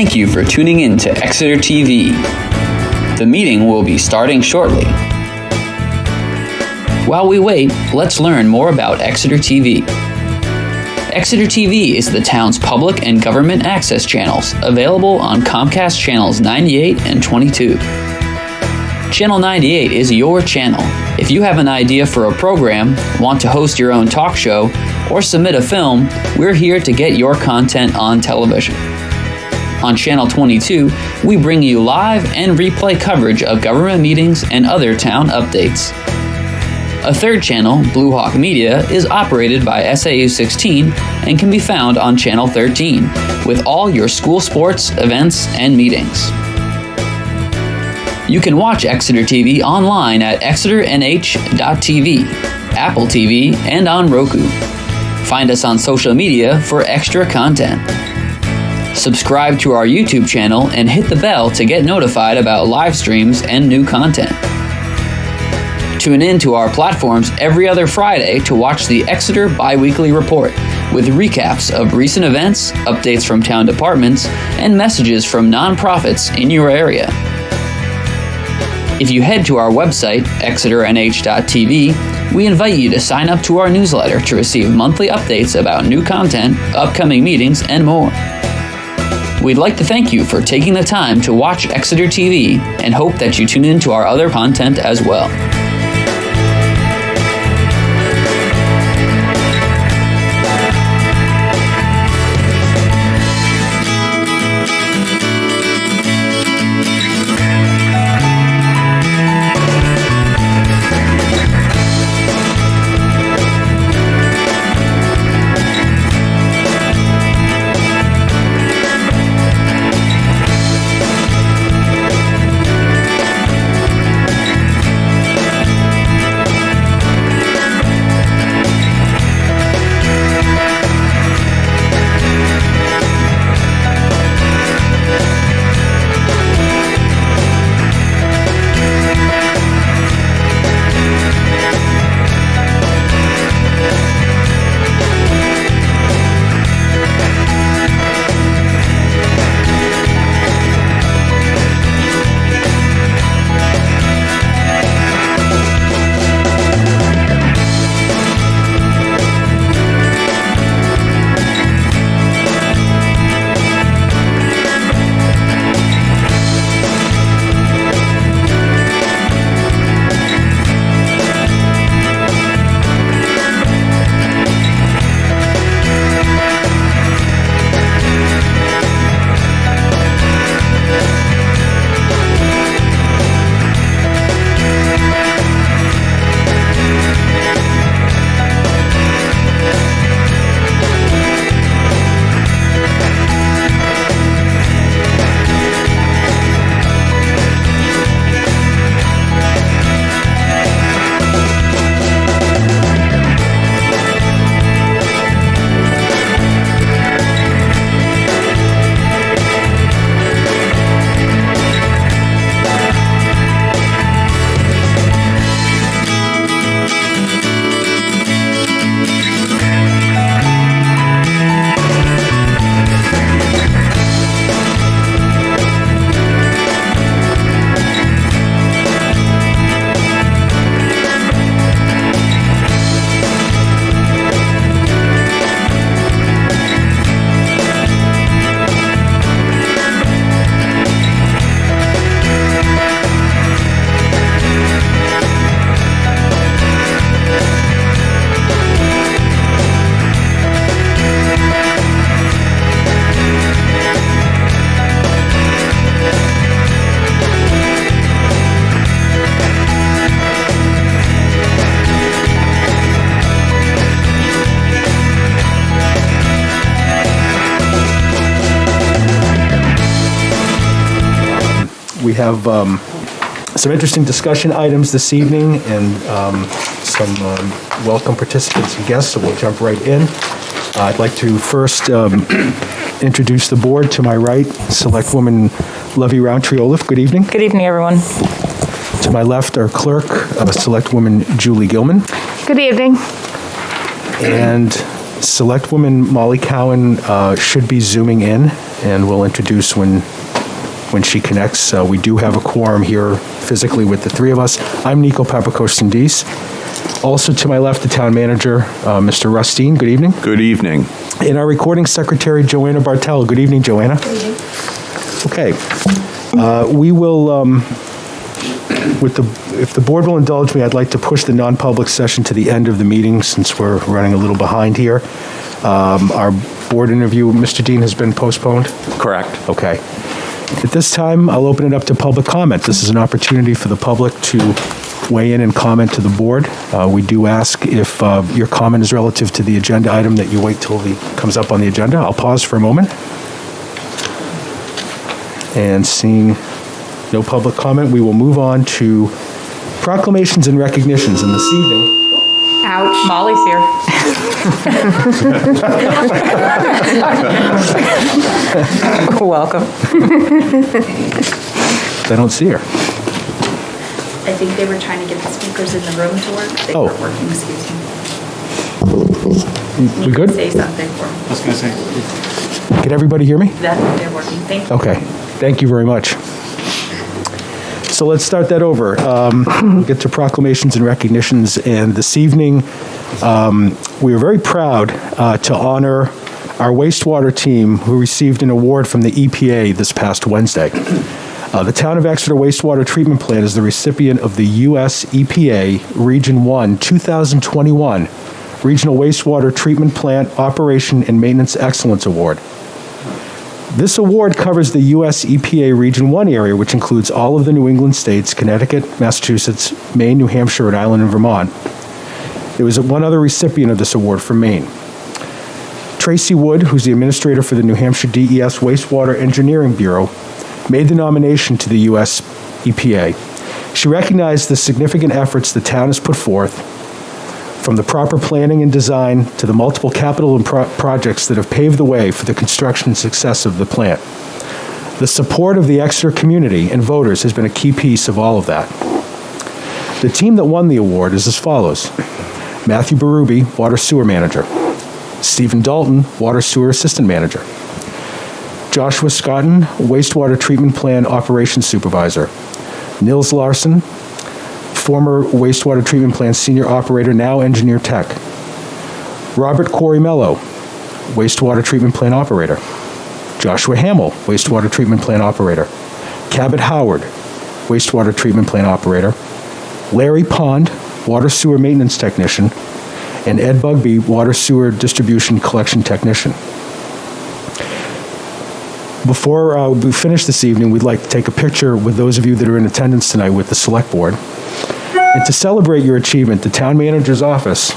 Thank you for tuning in to Exeter TV. The meeting will be starting shortly. While we wait, let's learn more about Exeter TV. Exeter TV is the town's public and government access channels, available on Comcast channels 98 and 22. Channel 98 is your channel. If you have an idea for a program, want to host your own talk show, or submit a film, we're here to get your content on television. On Channel 22, we bring you live and replay coverage of government meetings and other town updates. A third channel, Blue Hawk Media, is operated by SAU 16 and can be found on Channel 13, with all your school sports, events, and meetings. You can watch Exeter TV online at exeternh.tv, Apple TV, and on Roku. Find us on social media for extra content. Subscribe to our YouTube channel and hit the bell to get notified about live streams and new content. Tune in to our platforms every other Friday to watch the Exeter Biweekly Report with recaps of recent events, updates from town departments, and messages from nonprofits in your area. If you head to our website, exeternh.tv, we invite you to sign up to our newsletter to receive monthly updates about new content, upcoming meetings, and more. We'd like to thank you for taking the time to watch Exeter TV and hope that you tune in to our other content as well. We have some interesting discussion items this evening and some welcome participants and guests, so we'll jump right in. I'd like to first introduce the board. To my right, Selectwoman Lovey Roundtree-Olaf. Good evening. Good evening, everyone. To my left, our clerk, Selectwoman Julie Gilman. Good evening. And Selectwoman Molly Cowan should be zooming in, and we'll introduce when she connects. We do have a quorum here physically with the three of us. I'm Nico Papakos-Sindis. Also to my left, the town manager, Mr. Rustine. Good evening. Good evening. And our recording secretary, Joanna Bartel. Good evening, Joanna. Good evening. Okay. We will, if the board will indulge me, I'd like to push the non-public session to the end of the meeting since we're running a little behind here. Our board interview, Mr. Dean, has been postponed? Correct. Okay. At this time, I'll open it up to public comment. This is an opportunity for the public to weigh in and comment to the board. We do ask if your comment is relative to the agenda item that you wait till it comes up on the agenda. I'll pause for a moment. And seeing no public comment, we will move on to proclamations and recognitions. And this evening, Ouch. Molly's here. Welcome. I don't see her. I think they were trying to get the speakers in the room to work. They Oh. weren't working, excuse me. We good? Say something for them. I was going to say, Can everybody hear me? That they're working. Thank you. Okay, thank you very much. So let's start that over. We'll get to proclamations and recognitions, and this evening, we are very proud to honor our wastewater team who received an award from the EPA this past Wednesday. The Town of Exeter Wastewater Treatment Plant is the recipient of the U.S. EPA Region 1 2021 Regional Wastewater Treatment Plant Operation and Maintenance Excellence Award. This award covers the U.S. EPA Region 1 area, which includes all of the New England states, Connecticut, Massachusetts, Maine, New Hampshire, Rhode Island, and Vermont. There was one other recipient of this award from Maine. Tracy Wood, who's the administrator for the New Hampshire DES Wastewater Engineering Bureau, made the nomination to the U.S. EPA. She recognized the significant efforts the town has put forth, from the proper planning and design to the multiple capital and projects that have paved the way for the construction and success of the plant. The support of the Exeter community and voters has been a key piece of all of that. The team that won the award is as follows: Matthew Berube, Water Sewer Manager; Stephen Dalton, Water Sewer Assistant Manager; Joshua Scotton, Wastewater Treatment Plant Operations Supervisor; Nils Larson, former Wastewater Treatment Plant Senior Operator, now Engineer Tech; Robert Corey Mello, Wastewater Treatment Plant Operator; Joshua Hamill, Wastewater Treatment Plant Operator; Cabot Howard, Wastewater Treatment Plant Operator; Larry Pond, Water Sewer Maintenance Technician; and Ed Bugby, Water Sewer Distribution Collection Technician. Before we finish this evening, we'd like to take a picture with those of you that are in attendance tonight with the Select Board. And to celebrate your achievement, the Town Manager's Office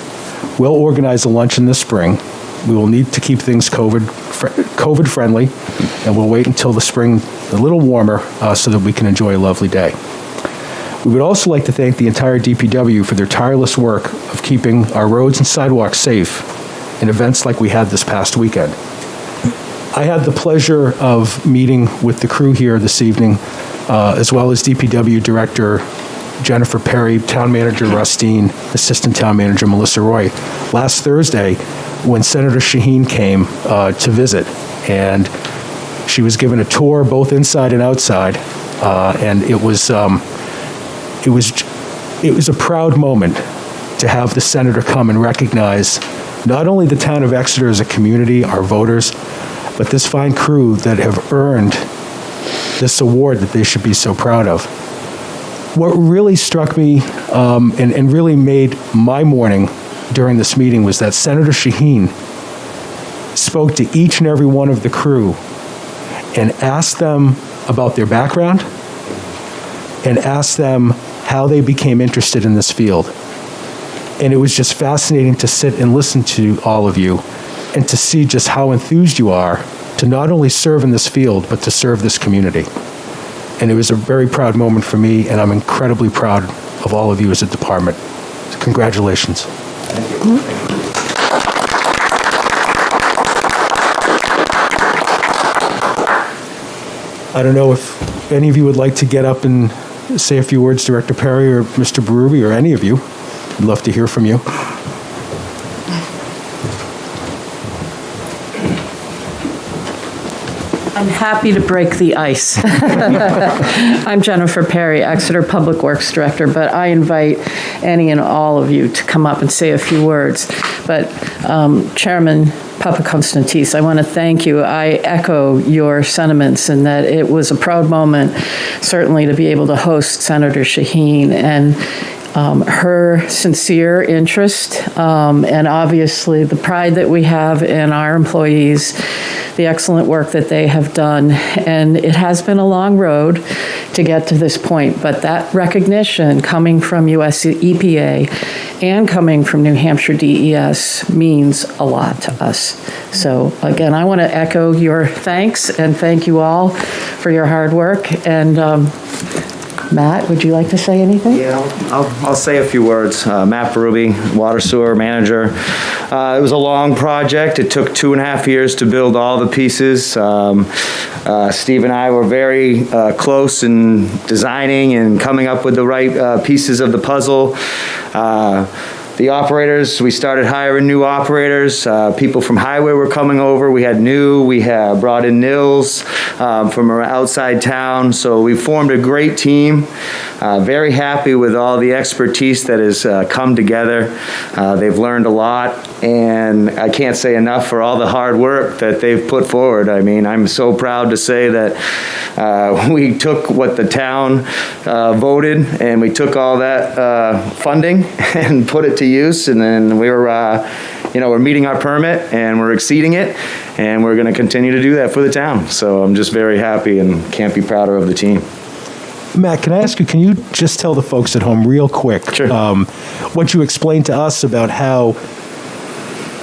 will organize a luncheon this spring. We will need to keep things COVID-friendly, and we'll wait until the spring a little warmer so that we can enjoy a lovely day. We would also like to thank the entire DPW for their tireless work of keeping our roads and sidewalks safe in events like we had this past weekend. I had the pleasure of meeting with the crew here this evening, as well as DPW Director Jennifer Perry, Town Manager Rustine, Assistant Town Manager Melissa Roy, last Thursday when Senator Shaheen came to visit. And she was given a tour both inside and outside, and it was a proud moment to have the senator come and recognize not only the town of Exeter as a community, our voters, but this fine crew that have earned this award that they should be so proud of. What really struck me and really made my morning during this meeting was that Senator Shaheen spoke to each and every one of the crew and asked them about their background and asked them how they became interested in this field. And it was just fascinating to sit and listen to all of you and to see just how enthused you are to not only serve in this field, but to serve this community. And it was a very proud moment for me, and I'm incredibly proud of all of you as a department. So congratulations. Thank you. I don't know if any of you would like to get up and say a few words, Director Perry or Mr. Berube or any of you. I'd love to hear from you. I'm happy to break the ice. I'm Jennifer Perry, Exeter Public Works Director, but I invite any and all of you to come up and say a few words. But Chairman Papakonstantis, I want to thank you. I echo your sentiments in that it was a proud moment, certainly, to be able to host Senator Shaheen and her sincere interest, and obviously the pride that we have in our employees, the excellent work that they have done. And it has been a long road to get to this point, but that recognition coming from US EPA and coming from New Hampshire DES means a lot to us. So again, I want to echo your thanks and thank you all for your hard work. And Matt, would you like to say anything? Yeah, I'll say a few words. Matt Berube, Water Sewer Manager. It was a long project. It took 2.5 years to build all the pieces. Steve and I were very close in designing and coming up with the right pieces of the puzzle. The operators, we started hiring new operators. People from Highway were coming over. We had brought in Nils from outside town. So we formed a great team. Very happy with all the expertise that has come together. They've learned a lot, and I can't say enough for all the hard work that they've put forward. I mean, I'm so proud to say that we took what the town voted, and we took all that funding and put it to use, and then we're meeting our permit and we're exceeding it, and we're going to continue to do that for the town. So I'm just very happy and can't be prouder of the team. Matt, can I ask you, can you just tell the folks at home real quick what you explained to us about how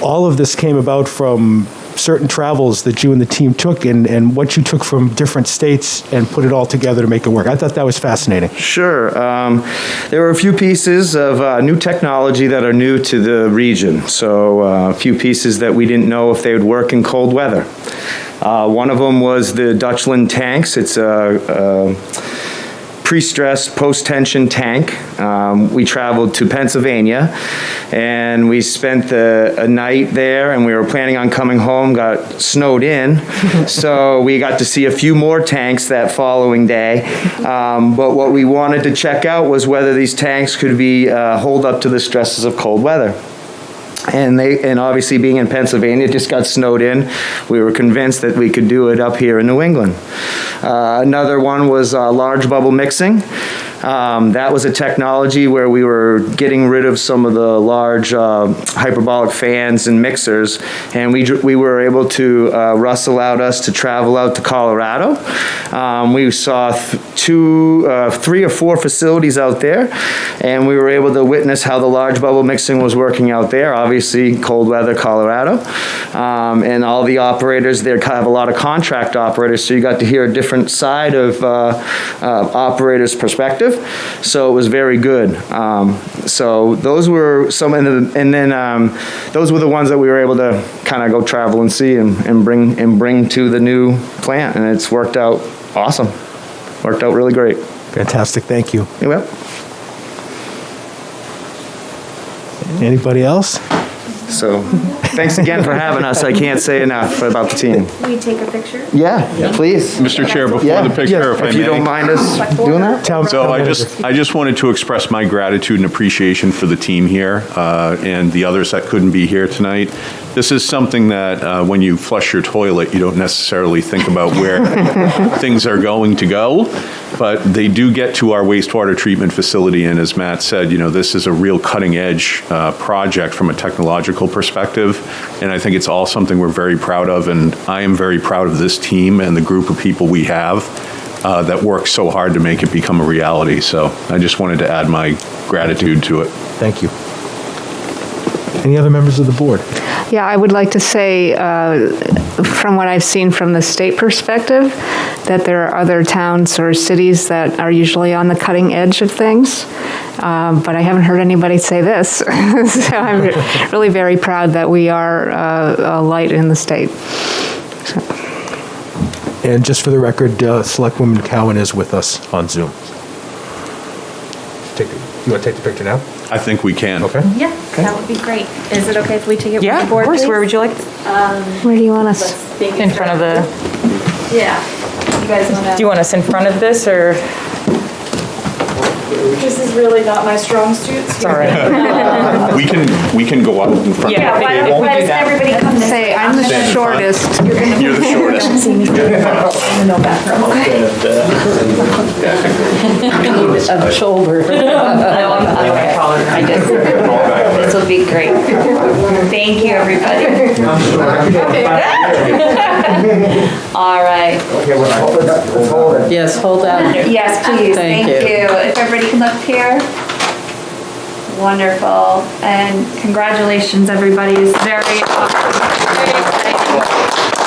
all of this came about from certain travels that you and the team took, and what you took from different states and put it all together to make it work? I thought that was fascinating. Sure. There were a few pieces of new technology that are new to the region. So a few pieces that we didn't know if they would work in cold weather. One of them was the Dutchland tanks. It's a pre-stressed, post-tension tank. We traveled to Pennsylvania, and we spent a night there, and we were planning on coming home, got snowed in, so we got to see a few more tanks that following day. But what we wanted to check out was whether these tanks could be hold up to the stresses of cold weather. And obviously being in Pennsylvania, just got snowed in. We were convinced that we could do it up here in New England. Another one was large bubble mixing. That was a technology where we were getting rid of some of the large hyperbolic fans and mixers, and we were able to, Russ allowed us to travel out to Colorado. We saw 3 or 4 facilities out there, and we were able to witness how the large bubble mixing was working out there, obviously cold weather Colorado. And all the operators there have a lot of contract operators, so you got to hear a different side of operators' perspective. So it was very good. So those were some, and then those were the ones that we were able to kind of go travel and see and bring to the new plant, and it's worked out awesome. Worked out really great. Fantastic. Thank you. You will. Anybody else? So thanks again for having us. I can't say enough about the team. Can we take a picture? Yeah, please. Mr. Chair, before the picture, if I may. If you don't mind us doing that? So I just wanted to express my gratitude and appreciation for the team here and the others that couldn't be here tonight. This is something that when you flush your toilet, you don't necessarily think about where things are going to go, but they do get to our wastewater treatment facility. And as Matt said, this is a real cutting edge project from a technological perspective. And I think it's all something we're very proud of. And I am very proud of this team and the group of people we have that work so hard to make it become a reality. So I just wanted to add my gratitude to it. Thank you. Any other members of the board? Yeah, I would like to say, from what I've seen from the state perspective, that there are other towns or cities that are usually on the cutting edge of things, but I haven't heard anybody say this. So I'm really very proud that we are a light in the state. So. And just for the record, Selectwoman Cowan is with us on Zoom. You want to take the picture now? I think we can. Okay. Yeah, that would be great. Is it okay if we take it Yeah, with the board, of course. please? Where would you like? Where do you want us? In front of the Yeah. You guys want to? Do you want us in front of this, or? This is really not my strong suit. It's all right. We can go out in front Yeah, of the Why table. don't everybody come this Say, way? I'm the Stand in front. shortest. You're the shortest. No back row, okay? A shoulder. I did. This will be great. Thank you, everybody. All right. Yes, hold on. Yes, please. Thank Thank you. you. If everybody can look here. Wonderful. And congratulations, everybody. It's very exciting.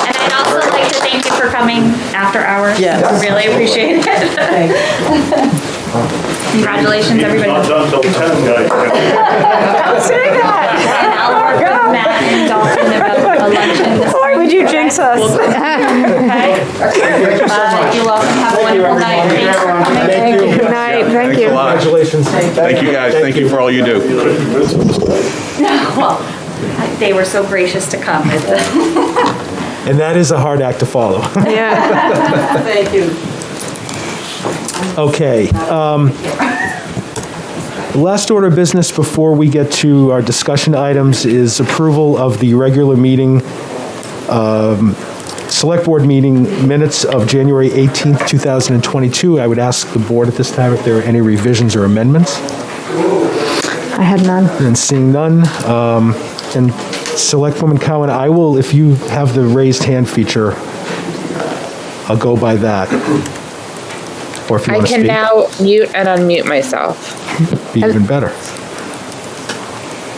And I'd also like to thank you for coming after hours. Yes. Really appreciate it. Congratulations, everybody. Not done till 10, guys. And I'll work with Matt and Dalton about a luncheon this Why would you jinx us? Okay? You're welcome. Have a wonderful night. Thanks for coming. Thank you. Good night, thank Thanks a you. lot. Congratulations. Thank you, guys. Thank you for all you do. Well, they were so gracious to come. And that is a hard act to follow. Yeah. Thank you. Okay. The last order of business before we get to our discussion items is approval of the regular meeting, Select Board meeting minutes of January 18th, 2022. I would ask the board at this time if there are any revisions or amendments. I had none. And seeing none, and Selectwoman Cowan, I will, if you have the raised hand feature, I'll go by that. Or if you I want to can speak, now mute and unmute myself. be even better.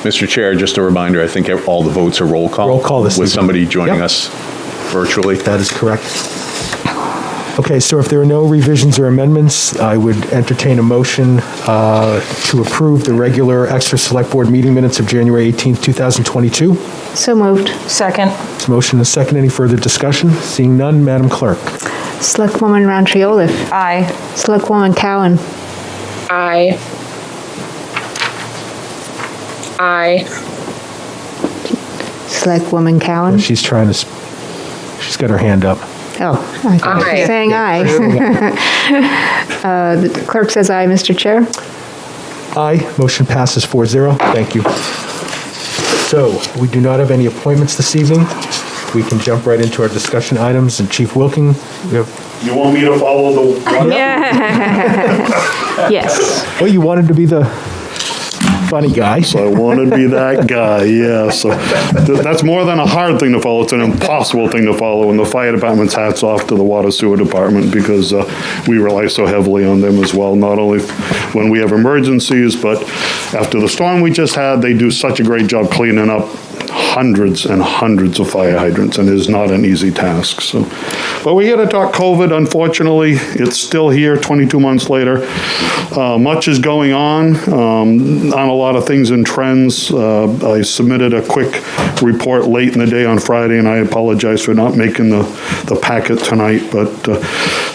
Mr. Chair, just a reminder, I think all the votes are roll call. Roll call this With evening. somebody joining Yep. us virtually. That is correct. Okay, so if there are no revisions or amendments, I would entertain a motion to approve the regular Exeter Select Board meeting minutes of January 18th, 2022. So moved. Second. There's a motion and a second. Any further discussion? Seeing none, Madam Clerk. Selectwoman Roundtree Olaf. Aye. Selectwoman Cowan. Aye. Aye. Selectwoman Cowan. She's trying to, she's got her hand up. Oh, I thought you were Aye. saying aye. The clerk says aye, Mr. Chair. Aye. Motion passes 4-0. Thank you. So, we do not have any appointments this evening. We can jump right into our discussion items. And Chief Wilking, we have, You want me to follow the? Yes. well, you wanted to be the funny guy. I want to be that guy, yeah. So that's more than a hard thing to follow. It's an impossible thing to follow. And the fire department's hats off to the water sewer department because we rely so heavily on them as well. Not only when we have emergencies, but after the storm we just had, they do such a great job cleaning up hundreds and hundreds of fire hydrants, and it is not an easy task. So, but we got to talk COVID. Unfortunately, it's still here 22 months later. Much is going on a lot of things and trends. I submitted a quick report late in the day on Friday, and I apologize for not making the packet tonight. But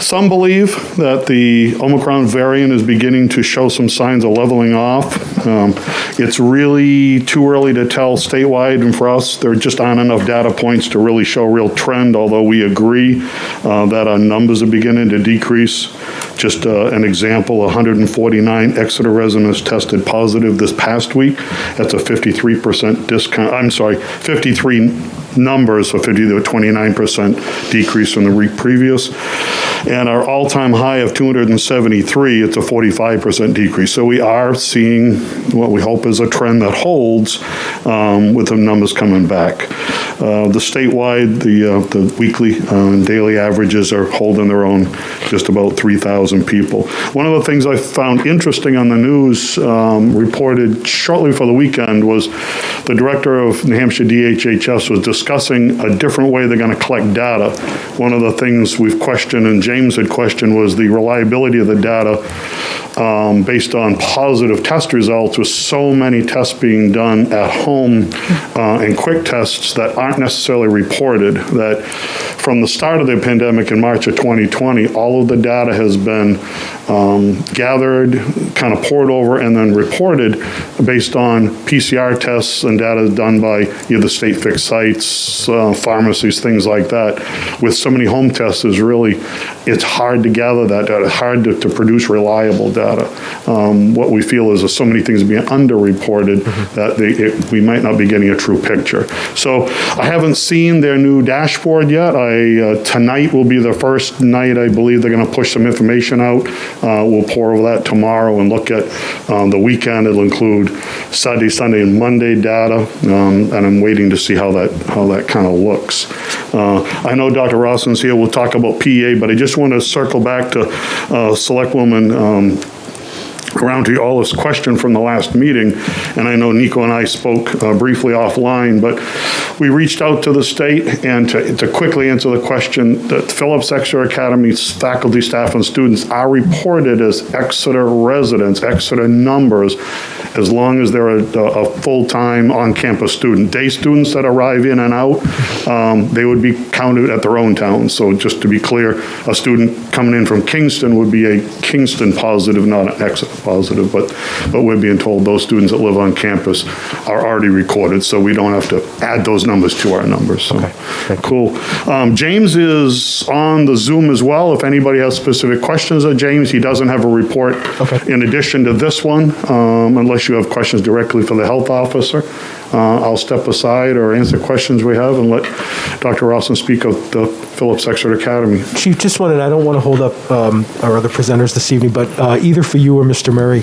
some believe that the Omicron variant is beginning to show some signs of leveling off. It's really too early to tell statewide, and for us, there just aren't enough data points to really show a real trend, although we agree that our numbers are beginning to decrease. Just an example, 149 Exeter residents tested positive this past week. That's a 53% discount, 53 numbers, so 50 to 29% decrease from the week previous. And our all-time high of 273, it's a 45% decrease. So we are seeing what we hope is a trend that holds with the numbers coming back. The statewide, the weekly and daily averages are holding their own, just about 3,000 people. One of the things I found interesting on the news reported shortly before the weekend was the director of New Hampshire DHHS was discussing a different way they're going to collect data. One of the things we've questioned and James had questioned was the reliability of the data based on positive test results, with so many tests being done at home and quick tests that aren't necessarily reported, that from the start of the pandemic in March of 2020, all of the data has been gathered, kind of poured over, and then reported based on PCR tests and data done by either state fixed sites, pharmacies, things like that. With so many home tests, it's hard to gather that data, hard to produce reliable data. What we feel is there's so many things being underreported that we might not be getting a true picture. So I haven't seen their new dashboard yet. Tonight will be the first night I believe they're going to push some information out. We'll pour over that tomorrow and look at the weekend. It'll include Saturday, Sunday, and Monday data, and I'm waiting to see how that kind of looks. I know Dr. Rossman's here. We'll talk about PEA, but I just want to circle back to Selectwoman around to Olive's question from the last meeting, and I know Nico and I spoke briefly offline, but we reached out to the state, and to quickly answer the question, that Phillips Exeter Academy's faculty, staff, and students are reported as Exeter residents, Exeter numbers, as long as they're a full-time on-campus student. Day students that arrive in and out, they would be counted at their own town. So just to be clear, a student coming in from Kingston would be a Kingston positive, not an Exeter positive, but we're being told those students that live on campus are already recorded, so we don't have to add those numbers to our numbers. So, okay. Cool. James is on the Zoom as well. If anybody has specific questions of James, he doesn't have a report in addition to this one, unless you have questions directly for the health officer. I'll step aside or answer questions we have and let Dr. Rosson speak of the Phillips Exeter Academy. Chief, just wanted, I don't want to hold up our other presenters this evening, but either for you or Mr. Murray,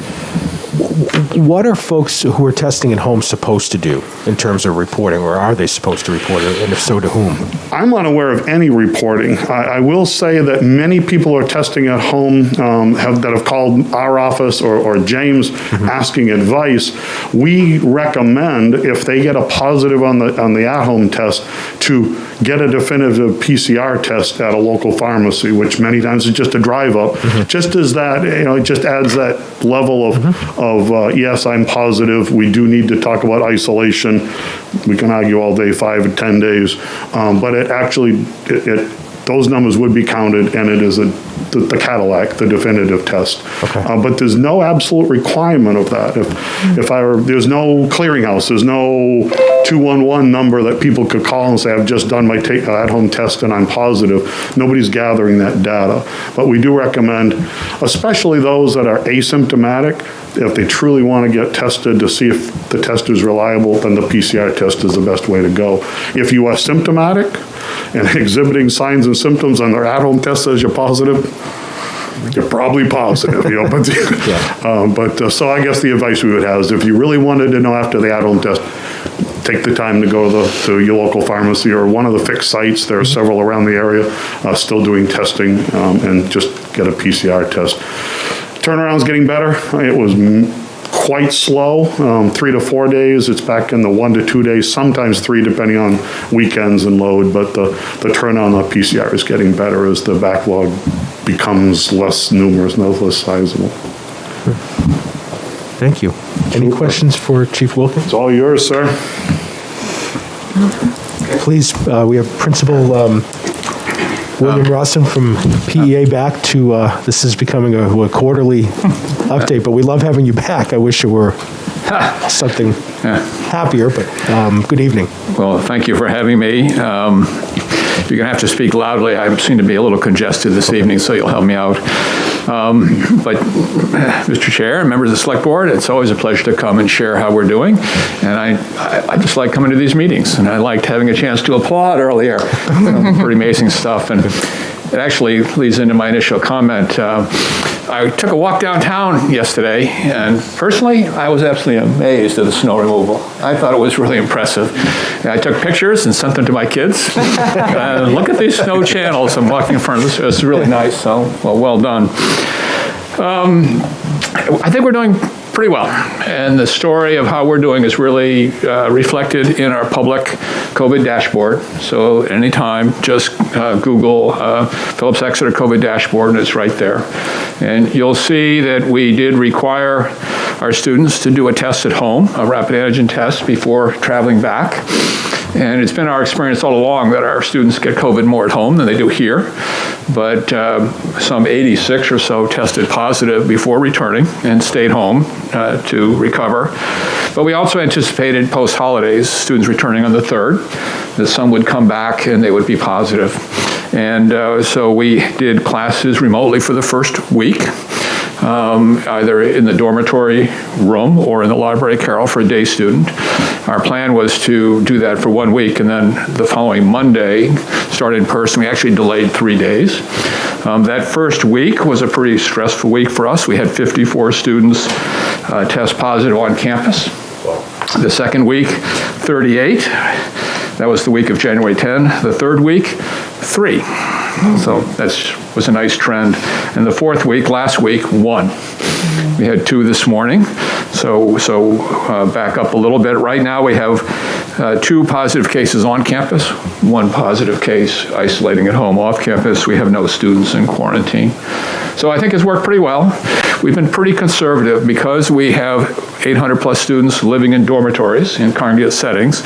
what are folks who are testing at home supposed to do in terms of reporting, or are they supposed to report it, and if so, to whom? I'm unaware of any reporting. I will say that many people are testing at home that have called our office or James asking advice. We recommend, if they get a positive on the at-home test, to get a definitive PCR test at a local pharmacy, which many times is just a drive-up. Just as that, it just adds that level of yes, I'm positive. We do need to talk about isolation. We can argue all day, 5 or 10 days, but it actually, those numbers would be counted, and it is the Cadillac, the definitive test. But there's no absolute requirement of that. There's no clearinghouse, there's no 211 number that people could call and say, I've just done my at-home test and I'm positive. Nobody's gathering that data. But we do recommend, especially those that are asymptomatic, if they truly want to get tested to see if the test is reliable, then the PCR test is the best way to go. If you are symptomatic and exhibiting signs and symptoms and their at-home test says you're positive, you're probably positive, so I guess the advice we would have is if you really wanted to know after the at-home test, take the time to go to your local pharmacy or one of the fixed sites. There are several around the area still doing testing, and just get a PCR test. Turnaround's getting better. It was quite slow, 3 to 4 days. It's back in the 1 to 2 days, sometimes 3 depending on weekends and load, but the turnaround on PCR is getting better as the backlog becomes less numerous, less sizable. Thank you. Any questions for Chief Wilkins? It's all yours, sir. Please, we have Principal William Rosson from PEA back to, this is becoming a quarterly update, but we love having you back. I wish it were something happier, but good evening. Well, thank you for having me. You're going to have to speak loudly. I seem to be a little congested this evening, so you'll help me out. But Mr. Chair and members of the Select Board, it's always a pleasure to come and share how we're doing. And I just like coming to these meetings, and I liked having a chance to applaud earlier. Pretty amazing stuff. And it actually leads into my initial comment. I took a walk downtown yesterday, and personally, I was absolutely amazed at the snow removal. I thought it was really impressive. And I took pictures and sent them to my kids. Look at these snow channels I'm walking in front of. This is really nice, so well done. I think we're doing pretty well, and the story of how we're doing is really reflected in our public COVID dashboard. So anytime, just Google Phillips Exeter COVID dashboard, and it's right there. And you'll see that we did require our students to do a test at home, a rapid antigen test, before traveling back. And it's been our experience all along that our students get COVID more at home than they do here. But some 86 or so tested positive before returning and stayed home to recover. But we also anticipated post-holidays, students returning on the 3rd, that some would come back and they would be positive. And so we did classes remotely for the first week, either in the dormitory room or in the library carrel for a day student. Our plan was to do that for 1 week, and then the following Monday, start in person. We actually delayed 3 days. That first week was a pretty stressful week for us. We had 54 students test positive on campus. The second week, 38. That was the week of January 10. The third week, 3. So that was a nice trend. And the fourth week, last week, 1. We had 2 this morning. So back up a little bit. Right now we have 2 positive cases on campus, 1 positive case isolating at home off campus. We have no students in quarantine. So I think it's worked pretty well. We've been pretty conservative because we have 800 plus students living in dormitories in congregate settings.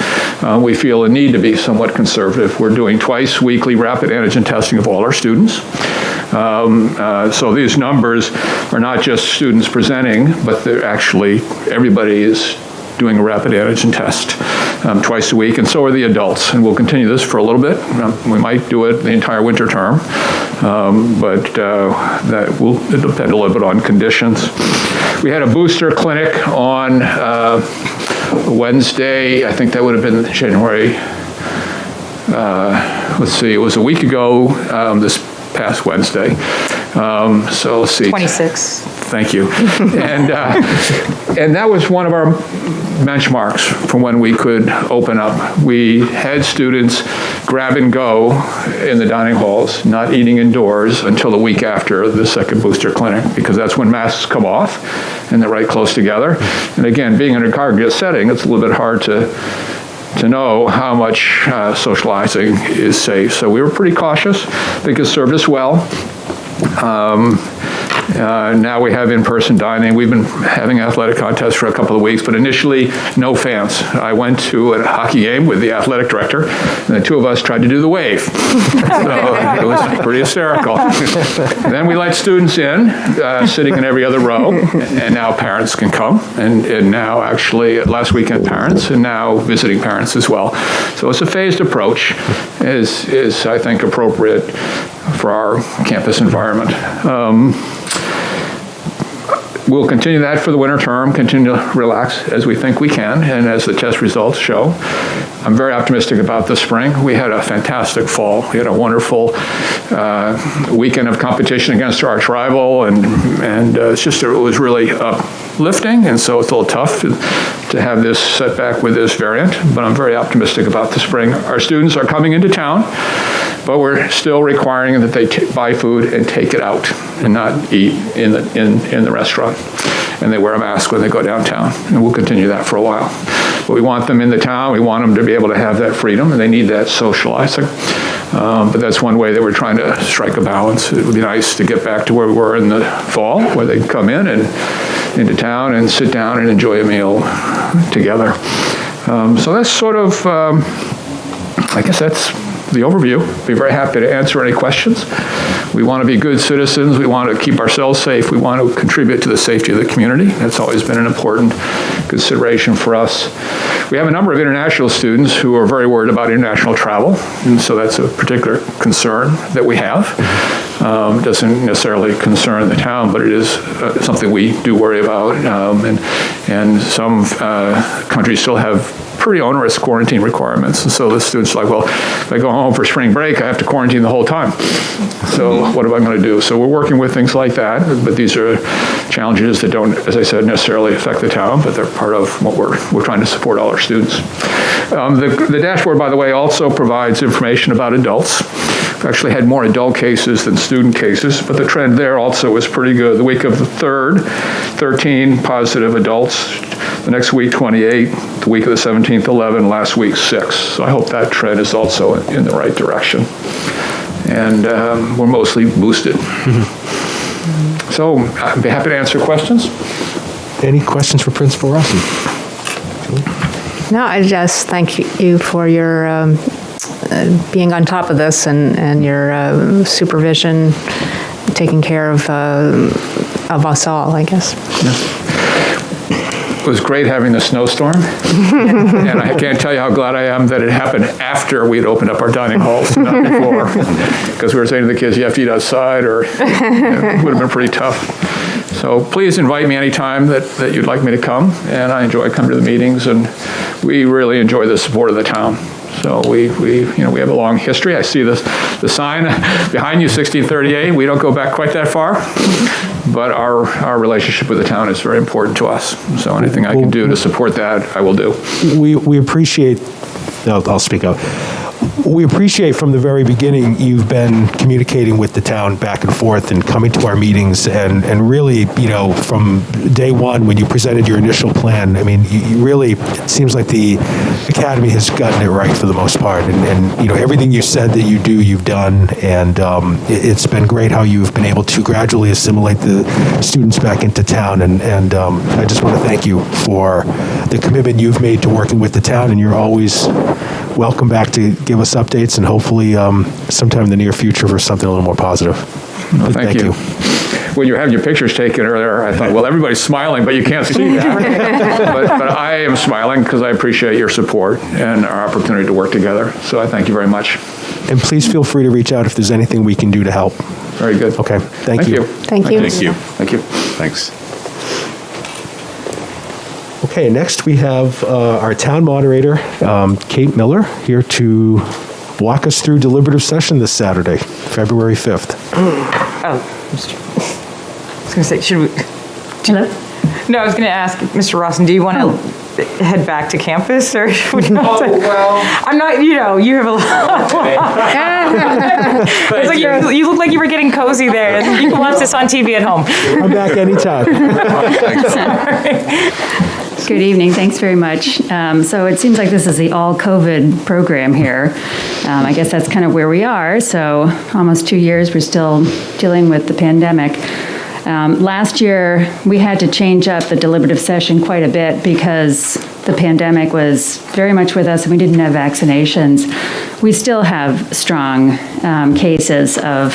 We feel a need to be somewhat conservative. We're doing twice weekly rapid antigen testing of all our students. So these numbers are not just students presenting, but they're actually, everybody is doing a rapid antigen test twice a week, and so are the adults. And we'll continue this for a little bit. We might do it the entire winter term, but that will depend a little bit on conditions. We had a booster clinic on Wednesday. I think that would have been January, let's see, it was a week ago, this past Wednesday. So let's see. 26. Thank you. And that was one of our benchmarks for when we could open up. We had students grab and go in the dining halls, not eating indoors until the week after the second booster clinic, because that's when masks come off and they're right close together. And again, being in a congregate setting, it's a little bit hard to know how much socializing is safe. So we were pretty cautious. I think it served us well. Now we have in-person dining. We've been having athletic contests for a couple of weeks, but initially, no fans. I went to a hockey game with the athletic director, and the 2 of us tried to do the wave. So it was pretty hysterical. Then we let students in, sitting in every other row, and now parents can come, and now actually, last weekend parents, and now visiting parents as well. So it's a phased approach, is I think, appropriate for our campus environment. We'll continue that for the winter term, continue to relax as we think we can, and as the test results show. I'm very optimistic about the spring. We had a fantastic fall. We had a wonderful weekend of competition against our arch rival, and it was really uplifting, and so it's a little tough to have this setback with this variant, but I'm very optimistic about the spring. Our students are coming into town, but we're still requiring that they buy food and take it out and not eat in the restaurant. And they wear a mask when they go downtown, and we'll continue that for a while. But we want them in the town. We want them to be able to have that freedom, and they need that socializing. But that's one way that we're trying to strike a balance. It would be nice to get back to where we were in the fall, where they come in and into town and sit down and enjoy a meal together. So that's sort of, I guess that's the overview. Be very happy to answer any questions. We want to be good citizens. We want to keep ourselves safe. We want to contribute to the safety of the community. That's always been an important consideration for us. We have a number of international students who are very worried about international travel, and so that's a particular concern that we have. Doesn't necessarily concern the town, but it is something we do worry about. And some countries still have pretty onerous quarantine requirements. And so the students are like, well, if I go home for spring break, I have to quarantine the whole time. So what am I going to do? So we're working with things like that, but these are challenges that don't, as I said, necessarily affect the town, but they're part of what we're trying to support all our students. The dashboard, by the way, also provides information about adults. We've actually had more adult cases than student cases, but the trend there also is pretty good. The week of the 3rd, 13 positive adults. The next week, 28. The week of the 17th, 11. Last week, 6. So I hope that trend is also in the right direction. And we're mostly boosted. So I'd be happy to answer questions. Any questions for Principal Rossi? No, I just thank you for your being on top of this and your supervision, taking care of us all, I guess. It was great having the snowstorm, and I can't tell you how glad I am that it happened after we had opened up our dining halls, not before, because we were saying to the kids, you have to eat outside, or it would have been pretty tough. So please invite me anytime that you'd like me to come, and I enjoy coming to the meetings, and we really enjoy the support of the town. So we have a long history. I see the sign behind you, 1638. We don't go back quite that far, but our relationship with the town is very important to us. So anything I can do to support that, I will do. We appreciate, I'll speak up. We appreciate from the very beginning you've been communicating with the town back and forth and coming to our meetings and really, from day one when you presented your initial plan, I mean, you really, it seems like the Academy has gotten it right for the most part. And everything you said that you do, you've done. And it's been great how you've been able to gradually assimilate the students back into town. And I just want to thank you for the commitment you've made to working with the town. And you're always welcome back to give us updates, and hopefully sometime in the near future for something a little more positive. Well, thank you. When you were having your pictures taken earlier, I thought, well, everybody's smiling, but you can't see that. but I am smiling because I appreciate your support and our opportunity to work together. So I thank you very much. And please feel free to reach out if there's anything we can do to help. Very good. Okay. Thank you. Thank you. Thank you. Thank you. Thanks. Okay, next we have our town moderator, Kate Miller, here to walk us through deliberative session this Saturday, February 5th. I was going to say, should we? Hello? No, I was going to ask Mr. Rawson, do you want to head back to campus, or should we not? I'm not, you have a lot. It's like you look like you were getting cozy there. You can watch this on TV at home. I'm back anytime. Good evening. Thanks very much. So it seems like this is the all-COVID program here. I guess that's kind of where we are. So almost 2 years, we're still dealing with the pandemic. Last year, we had to change up the deliberative session quite a bit because the pandemic was very much with us and we didn't have vaccinations. We still have strong cases of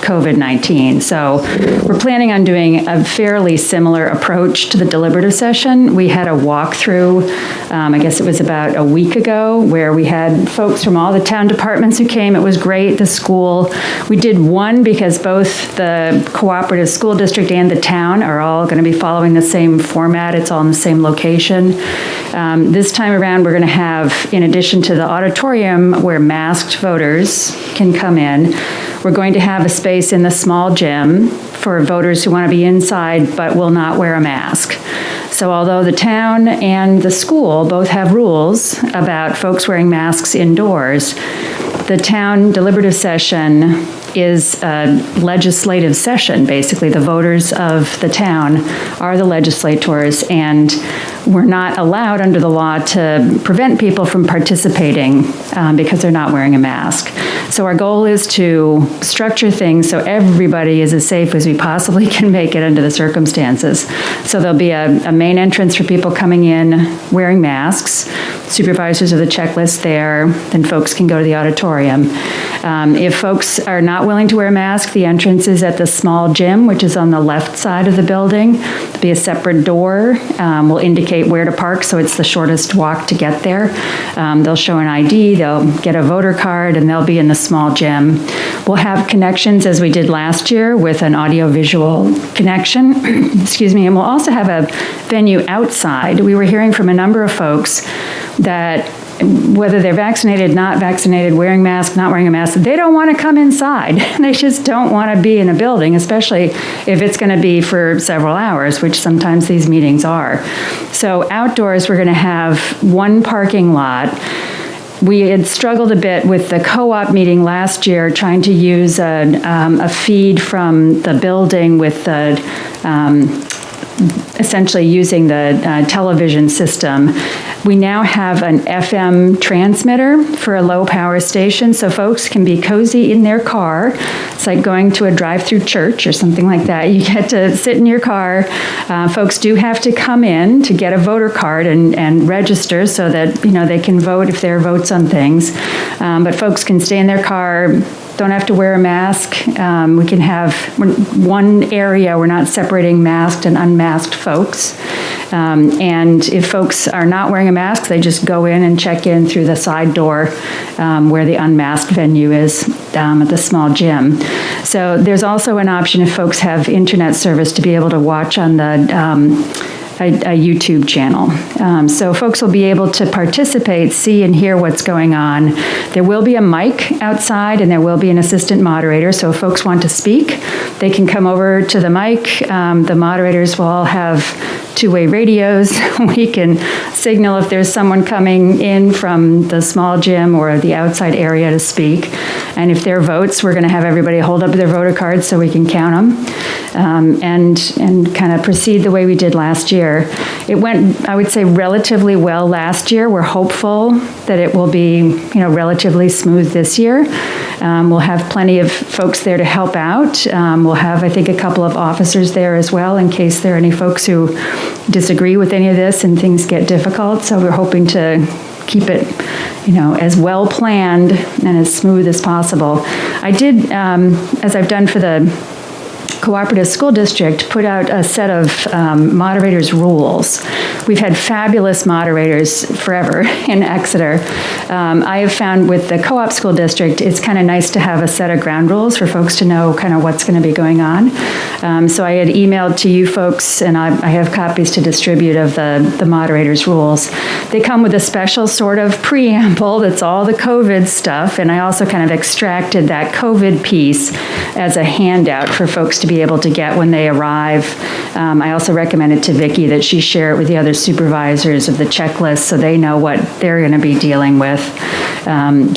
COVID-19. So we're planning on doing a fairly similar approach to the deliberative session. We had a walkthrough, I guess it was about a week ago, where we had folks from all the town departments who came. It was great. The school, we did one because both the cooperative school district and the town are all going to be following the same format. It's all in the same location. This time around, we're going to have, in addition to the auditorium where masked voters can come in, we're going to have a space in the small gym for voters who want to be inside but will not wear a mask. So although the town and the school both have rules about folks wearing masks indoors, the town deliberative session is a legislative session. Basically, the voters of the town are the legislators, and we're not allowed under the law to prevent people from participating because they're not wearing a mask. So our goal is to structure things so everybody is as safe as we possibly can make it under the circumstances. So there'll be a main entrance for people coming in wearing masks. Supervisors of the checklist there, then folks can go to the auditorium. If folks are not willing to wear a mask, the entrance is at the small gym, which is on the left side of the building. There'll be a separate door. Will indicate where to park, so it's the shortest walk to get there. They'll show an ID, they'll get a voter card, and they'll be in the small gym. We'll have connections, as we did last year, with an audio-visual connection, excuse me, and we'll also have a venue outside. We were hearing from a number of folks that whether they're vaccinated, not vaccinated, wearing masks, not wearing a mask, they don't want to come inside. They just don't want to be in a building, especially if it's going to be for several hours, which sometimes these meetings are. So outdoors, we're going to have one parking lot. We had struggled a bit with the co-op meeting last year, trying to use a feed from the building with the essentially using the television system. We now have an FM transmitter for a low-power station, so folks can be cozy in their car. It's like going to a drive-through church or something like that. You get to sit in your car. Folks do have to come in to get a voter card and register so that, they can vote if there are votes on things. But folks can stay in their car, don't have to wear a mask. We can have one area, we're not separating masked and unmasked folks. And if folks are not wearing a mask, they just go in and check in through the side door where the unmasked venue is at the small gym. So there's also an option if folks have internet service to be able to watch on the a YouTube channel. So folks will be able to participate, see and hear what's going on. There will be a mic outside and there will be an assistant moderator. So if folks want to speak, they can come over to the mic. The moderators will all have two-way radios. We can signal if there's someone coming in from the small gym or the outside area to speak. And if there are votes, we're going to have everybody hold up their voter cards so we can count them and kind of proceed the way we did last year. It went, I would say, relatively well last year. We're hopeful that it will be, relatively smooth this year. We'll have plenty of folks there to help out. We'll have, I think, a couple of officers there as well in case there are any folks who disagree with any of this and things get difficult. So we're hoping to keep it, as well planned and as smooth as possible. I did, as I've done for the Cooperative School District, put out a set of moderators' rules. We've had fabulous moderators forever in Exeter. I have found with the Co-op School District, it's kind of nice to have a set of ground rules for folks to know kind of what's going to be going on. So I had emailed to you folks, and I have copies to distribute of the moderators' rules. They come with a special sort of preamble that's all the COVID stuff, and I also kind of extracted that COVID piece as a handout for folks to be able to get when they arrive. I also recommended to Vicki that she share it with the other supervisors of the checklist so they know what they're going to be dealing with.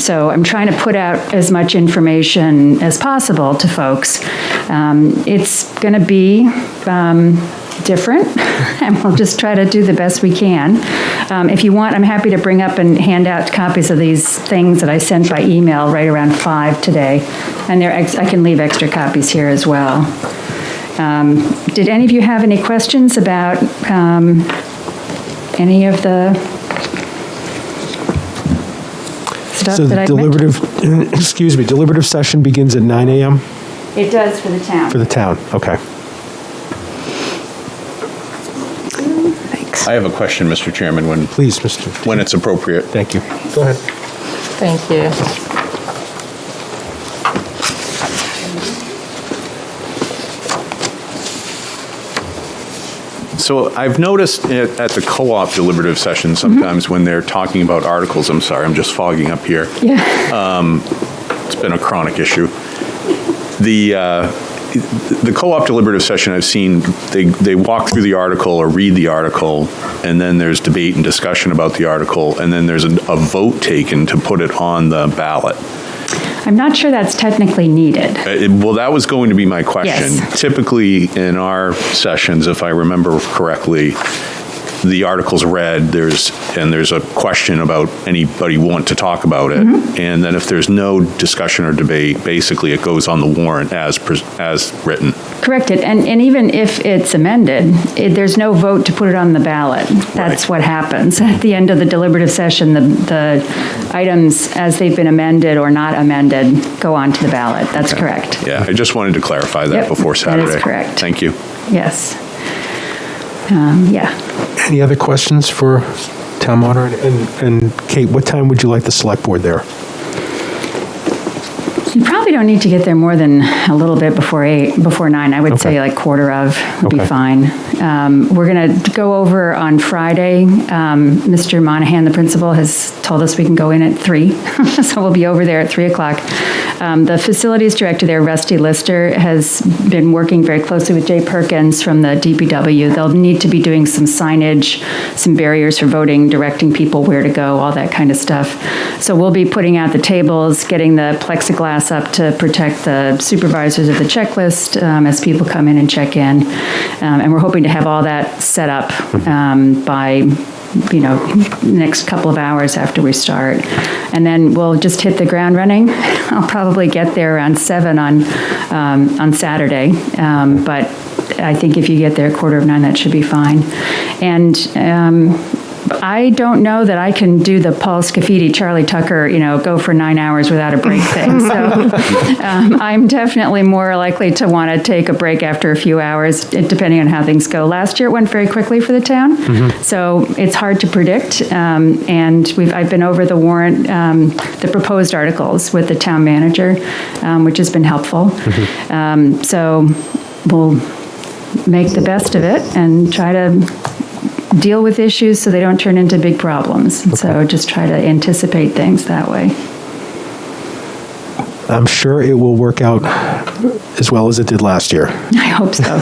So I'm trying to put out as much information as possible to folks. It's going to be different, and we'll just try to do the best we can. If you want, I'm happy to bring up and hand out copies of these things that I sent by email right around 5 today, and I can leave extra copies here as well. Did any of you have any questions about any of the stuff So that I mentioned? deliberative session begins at 9 a.m.? It does for the town. For the town, okay. I have a question, Mr. Chairman, Please, Mr. when it's appropriate. Thank you. Go ahead. Thank you. So I've noticed at the co-op deliberative session sometimes when they're talking about articles, I'm sorry, I'm just fogging up here. Yeah. It's been a chronic issue. The co-op deliberative session I've seen, they walk through the article or read the article, and then there's debate and discussion about the article, and then there's a vote taken to put it on the ballot. I'm not sure that's technically needed. Well, that was going to be my question. Yes. Typically, in our sessions, if I remember correctly, the article's read, there's a question about anybody want to talk about it, and then if there's no discussion or debate, basically it goes on the warrant as written. Correct it, and even if it's amended, there's no vote to put it on the ballot. That's what happens. At the end of the deliberative session, the items, as they've been amended or not amended, go on to the ballot. That's correct. Yeah, I just wanted to clarify that before Saturday. That is correct. Thank you. Yes. Yeah. Any other questions for town moderator? And Kate, what time would you like the select board there? You probably don't need to get there more than a little bit before 9. I would say like quarter of would be fine. We're going to go over on Friday. Mr. Monahan, the principal, has told us we can go in at 3. So we'll be over there at 3 o'clock. The facilities director there, Rusty Lister, has been working very closely with Jay Perkins from the DPW. They'll need to be doing some signage, some barriers for voting, directing people where to go, all that kind of stuff. So we'll be putting out the tables, getting the plexiglass up to protect the supervisors of the checklist as people come in and check in. And we're hoping to have all that set up by next couple of hours after we start. And then we'll just hit the ground running. I'll probably get there around 7 on Saturday. But I think if you get there at 8:45, that should be fine. And I don't know that I can do the Paul Scafidi, Charlie Tucker, go for 9 hours without a break thing. So I'm definitely more likely to want to take a break after a few hours, depending on how things go. Last year it went very quickly for the town, so it's hard to predict. And I've been over the warrant, the proposed articles with the town manager, which has been helpful. So we'll make the best of it and try to deal with issues so they don't turn into big problems. Okay. So just try to anticipate things that way. I'm sure it will work out as well as it did last year. I hope so.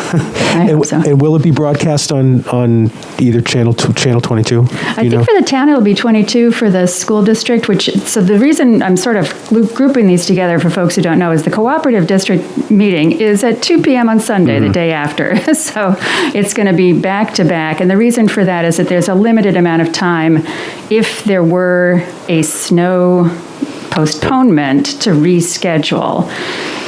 And will it be broadcast on either channel 22? I think for the town it'll be 22. For the school district, so the reason I'm sort of grouping these together for folks who don't know is the cooperative district meeting is at 2 p.m. on Sunday, the day after. So it's going to be back to back. And the reason for that is that there's a limited amount of time if there were a snow postponement to reschedule.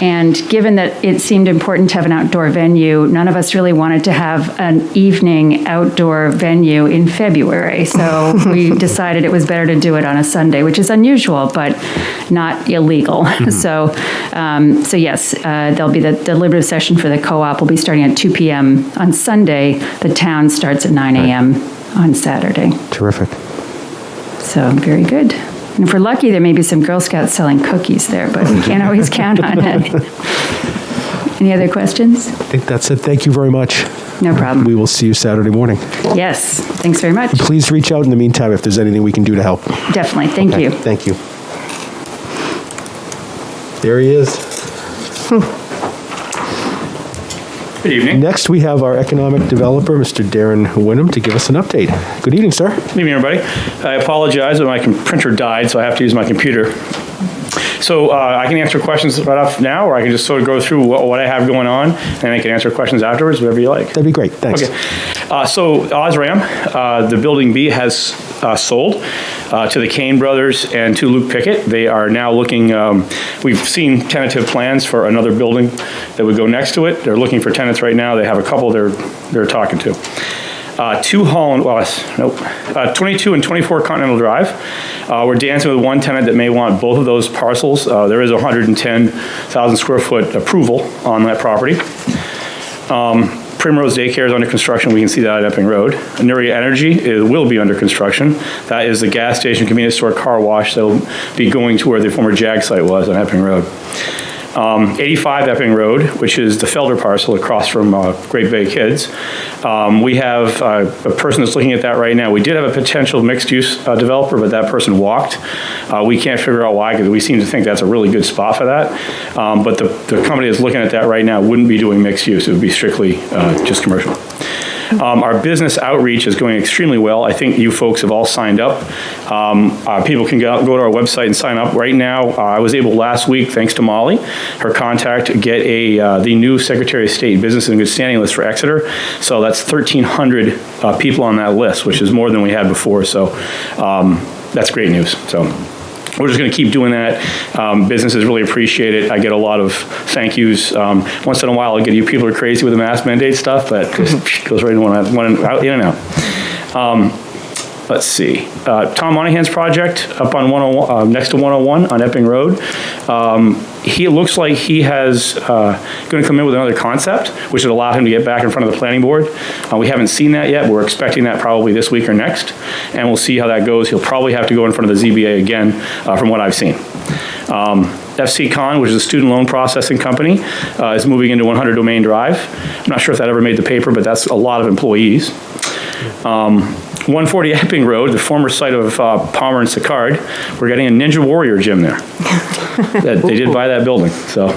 And given that it seemed important to have an outdoor venue, none of us really wanted to have an evening outdoor venue in February. So we decided it was better to do it on a Sunday, which is unusual, but not illegal. So yes, there'll be the deliberative session for the co-op will be starting at 2 p.m. on Sunday. The town starts at 9 a.m. on Saturday. Terrific. So very good. And if we're lucky, there may be some Girl Scouts selling cookies there, but we can't always count on it. Any other questions? I think that's it. Thank you very much. No problem. We will see you Saturday morning. Yes. Thanks very much. Please reach out in the meantime if there's anything we can do to help. Definitely. Thank you. Thank you. There he is. Good evening. Next, we have our economic developer, Mr. Darren Wynnum, to give us an update. Good evening, sir. Good evening, everybody. I apologize, but my printer died, so I have to use my computer. So I can answer questions right off now, or I can just sort of go through what I have going on, and I can answer questions afterwards, whatever you like. That'd be great. Thanks. Okay. So Osram, the Building B has sold to the Kane brothers and to Luke Pickett. They are now looking, we've seen tentative plans for another building that would go next to it. They're looking for tenants right now. They have a couple they're talking to. 22 and 24 Continental Drive. We're dancing with one tenant that may want both of those parcels. There is a 110,000 square foot approval on that property. Primrose Daycare is under construction. We can see that at Epping Road. Nuria Energy will be under construction. That is the gas station, convenience store, car wash that will be going to where the former JAG site was on Epping Road. 85 Epping Road, which is the Felder parcel across from Great Bay Kids. We have a person that's looking at that right now. We did have a potential mixed-use developer, but that person walked. We can't figure out why, because we seem to think that's a really good spot for that. But the company that's looking at that right now wouldn't be doing mixed use. It would be strictly just commercial. Our business outreach is going extremely well. I think you folks have all signed up. People can go to our website and sign up. Right now, I was able last week, thanks to Molly, her contact, to get the new Secretary of State Business and Good Standing list for Exeter. So that's 1,300 people on that list, which is more than we had before. So that's great news. So we're just going to keep doing that. Businesses really appreciate it. I get a lot of thank yous. Once in a while, I'll get you people are crazy with the mask mandate stuff, but it just goes right in and out. Let's see. Tom Monahan's project up on 101, next to 101 on Epping Road. He looks like he has going to come in with another concept, which would allow him to get back in front of the planning board. We haven't seen that yet. We're expecting that probably this week or next, and we'll see how that goes. He'll probably have to go in front of the ZBA again, from what I've seen. FC Con, which is a student loan processing company, is moving into 100 Domain Drive. I'm not sure if that ever made the paper, but that's a lot of employees. 140 Epping Road, the former site of Palmer and Sicard, we're getting a Ninja Warrior gym there. They did buy that building, so.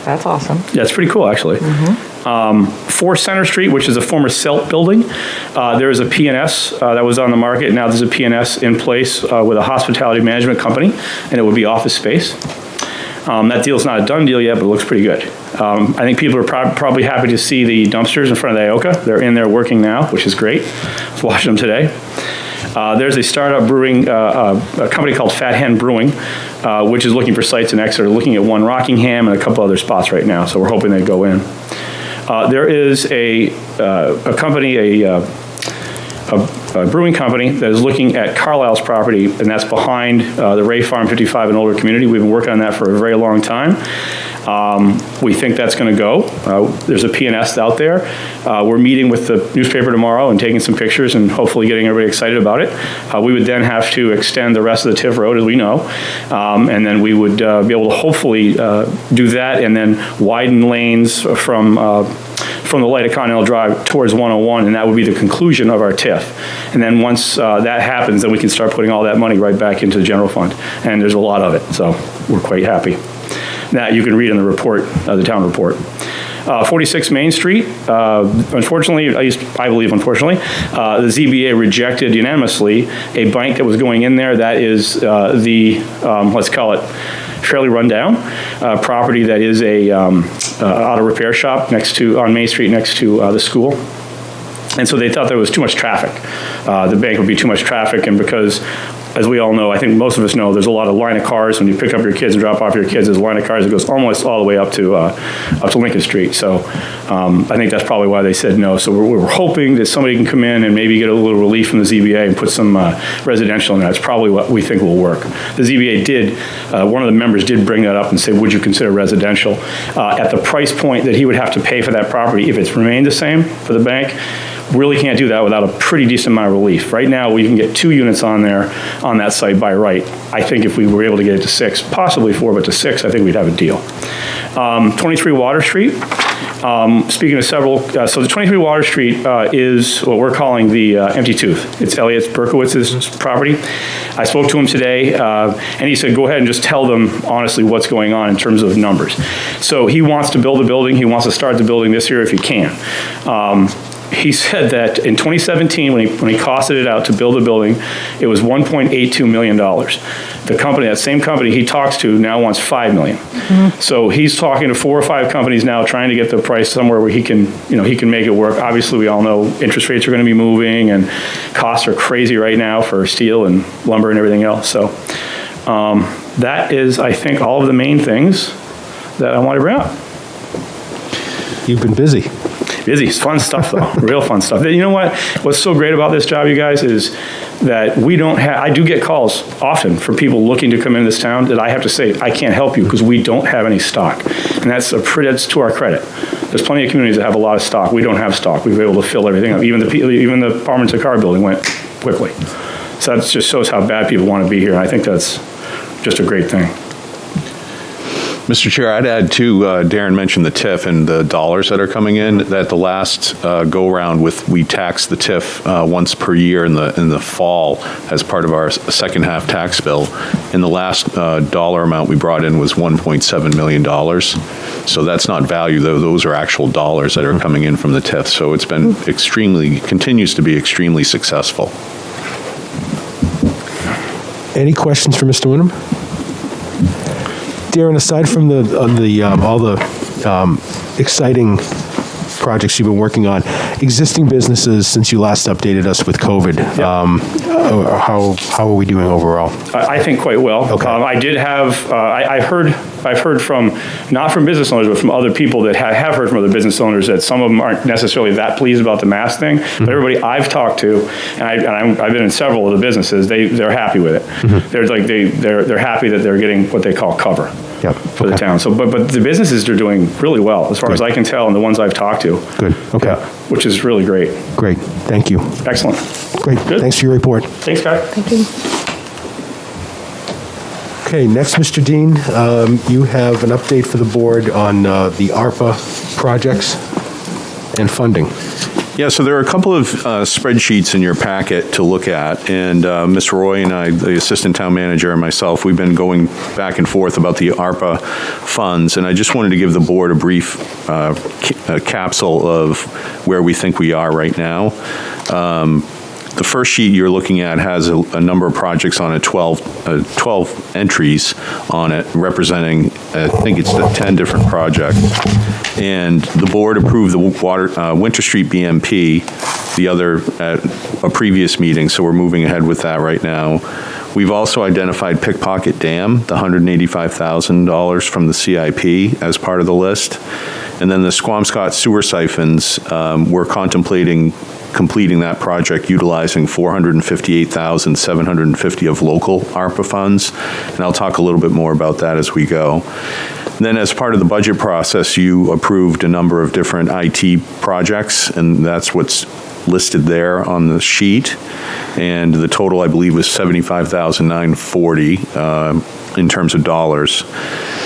That's awesome. Yeah, it's pretty cool, actually. 4 Center Street, which is a former CELT building, there is a P&S that was on the market. Now there's a P&S in place with a hospitality management company, and it would be office space. That deal's not a done deal yet, but it looks pretty good. I think people are probably happy to see the dumpsters in front of the IOCA. They're in there working now, which is great. I was watching them today. There's a startup brewing, a company called Fat Hen Brewing, which is looking for sites in Exeter, looking at one Rockingham and a couple other spots right now, so we're hoping they go in. There is a company, a brewing company that is looking at Carlisle's property, and that's behind the Ray Farm 55 and older community. We've been working on that for a very long time. We think that's going to go. There's a P&S out there. We're meeting with the newspaper tomorrow and taking some pictures and hopefully getting everybody excited about it. We would then have to extend the rest of the TIF road, as we know, and then we would be able to hopefully do that and then widen lanes from the light of Continental Drive towards 101, and that would be the conclusion of our TIF. And then once that happens, then we can start putting all that money right back into the general fund. And there's a lot of it, so we're quite happy. That you can read in the report, the town report. 46 Main Street, unfortunately, I believe unfortunately, the ZBA rejected unanimously a bank that was going in there. That is let's call it fairly rundown property that is a auto repair shop on Main Street next to the school. And so they thought there was too much traffic. The bank would be too much traffic, and because, as we all know, I think most of us know, there's a lot of line of cars when you pick up your kids and drop off your kids. There's a line of cars that goes almost all the way up to Lincoln Street. So I think that's probably why they said no. So we're hoping that somebody can come in and maybe get a little relief from the ZBA and put some residential in there. That's probably what we think will work. The ZBA did, one of the members did bring that up and say, would you consider residential? At the price point that he would have to pay for that property, if it's remained the same for the bank, really can't do that without a pretty decent amount of relief. Right now, we can get 2 units on there on that site by right. I think if we were able to get it to 6, possibly 4, but to 6, I think we'd have a deal. 23 Water Street. Speaking of several, so the 23 Water Street is what we're calling the Empty Tooth. It's Elliot Berkowitz's property. I spoke to him today, and he said, go ahead and just tell them honestly what's going on in terms of numbers. So he wants to build a building. He wants to start the building this year if he can. He said that in 2017, when he costed it out to build the building, it was $1.82 million. The company, that same company he talks to, now wants $5 million. So he's talking to 4 or 5 companies now, trying to get the price somewhere where he can make it work. Obviously, we all know interest rates are going to be moving, and costs are crazy right now for steel and lumber and everything else. So that is, I think, all of the main things that I want to bring up. You've been busy. Busy. It's fun stuff, though. Real fun stuff. You know what? What's so great about this job, you guys, is that we don't have, I do get calls often from people looking to come into this town that I have to say, I can't help you because we don't have any stock. And that's to our credit. There's plenty of communities that have a lot of stock. We don't have stock. We've been able to fill everything up. Even the Palmer and Sicard building went quickly. So that just shows how bad people want to be here. And I think that's just a great thing. Mr. Chair, I'd add too, Darren mentioned the TIF and the dollars that are coming in, that the last go-around we tax the TIF once per year in the fall as part of our second half tax bill. And the last dollar amount we brought in was $1.7 million. So that's not value, though. Those are actual dollars that are coming in from the TIF. So it's been continues to be extremely successful. Any questions for Mr. Wyndham? Darren, aside from all the exciting projects you've been working on, existing businesses since you last updated us with COVID, how are we doing overall? I think quite well. Okay. I did have, I've heard from, not from business owners, but from other people that have heard from other business owners that some of them aren't necessarily that pleased about the mask thing. But everybody I've talked to, and I've been in several of the businesses, they're happy with it. They're happy that they're getting what they call cover. For the town. So, but the businesses are doing really well, as far as I can tell, and the ones I've talked to. Good. Okay. Yeah, which is really great. Great. Thank you. Excellent. Great. Good. Thanks for your report. Thanks, Guy. Thank you. Okay, next, Mr. Dean, you have an update for the board on the ARPA projects and funding. Yeah, so there are a couple of spreadsheets in your packet to look at, and Ms. Roy and I, the Assistant Town Manager, and myself, we've been going back and forth about the ARPA funds, and I just wanted to give the board a brief capsule of where we think we are right now. The first sheet you're looking at has a number of projects on it, 12 entries on it, representing, I think it's 10 different projects. And the board approved the Winter Street BMP, the other at a previous meeting, so we're moving ahead with that right now. We've also identified Pickpocket Dam, the $185,000 from the CIP as part of the list. And then the Squamscott sewer siphons, we're contemplating completing that project utilizing $458,750 of local ARPA funds, and I'll talk a little bit more about that as we go. And then as part of the budget process, you approved a number of different IT projects, and that's what's listed there on the sheet, and the total, I believe, was $75,940 in terms of dollars.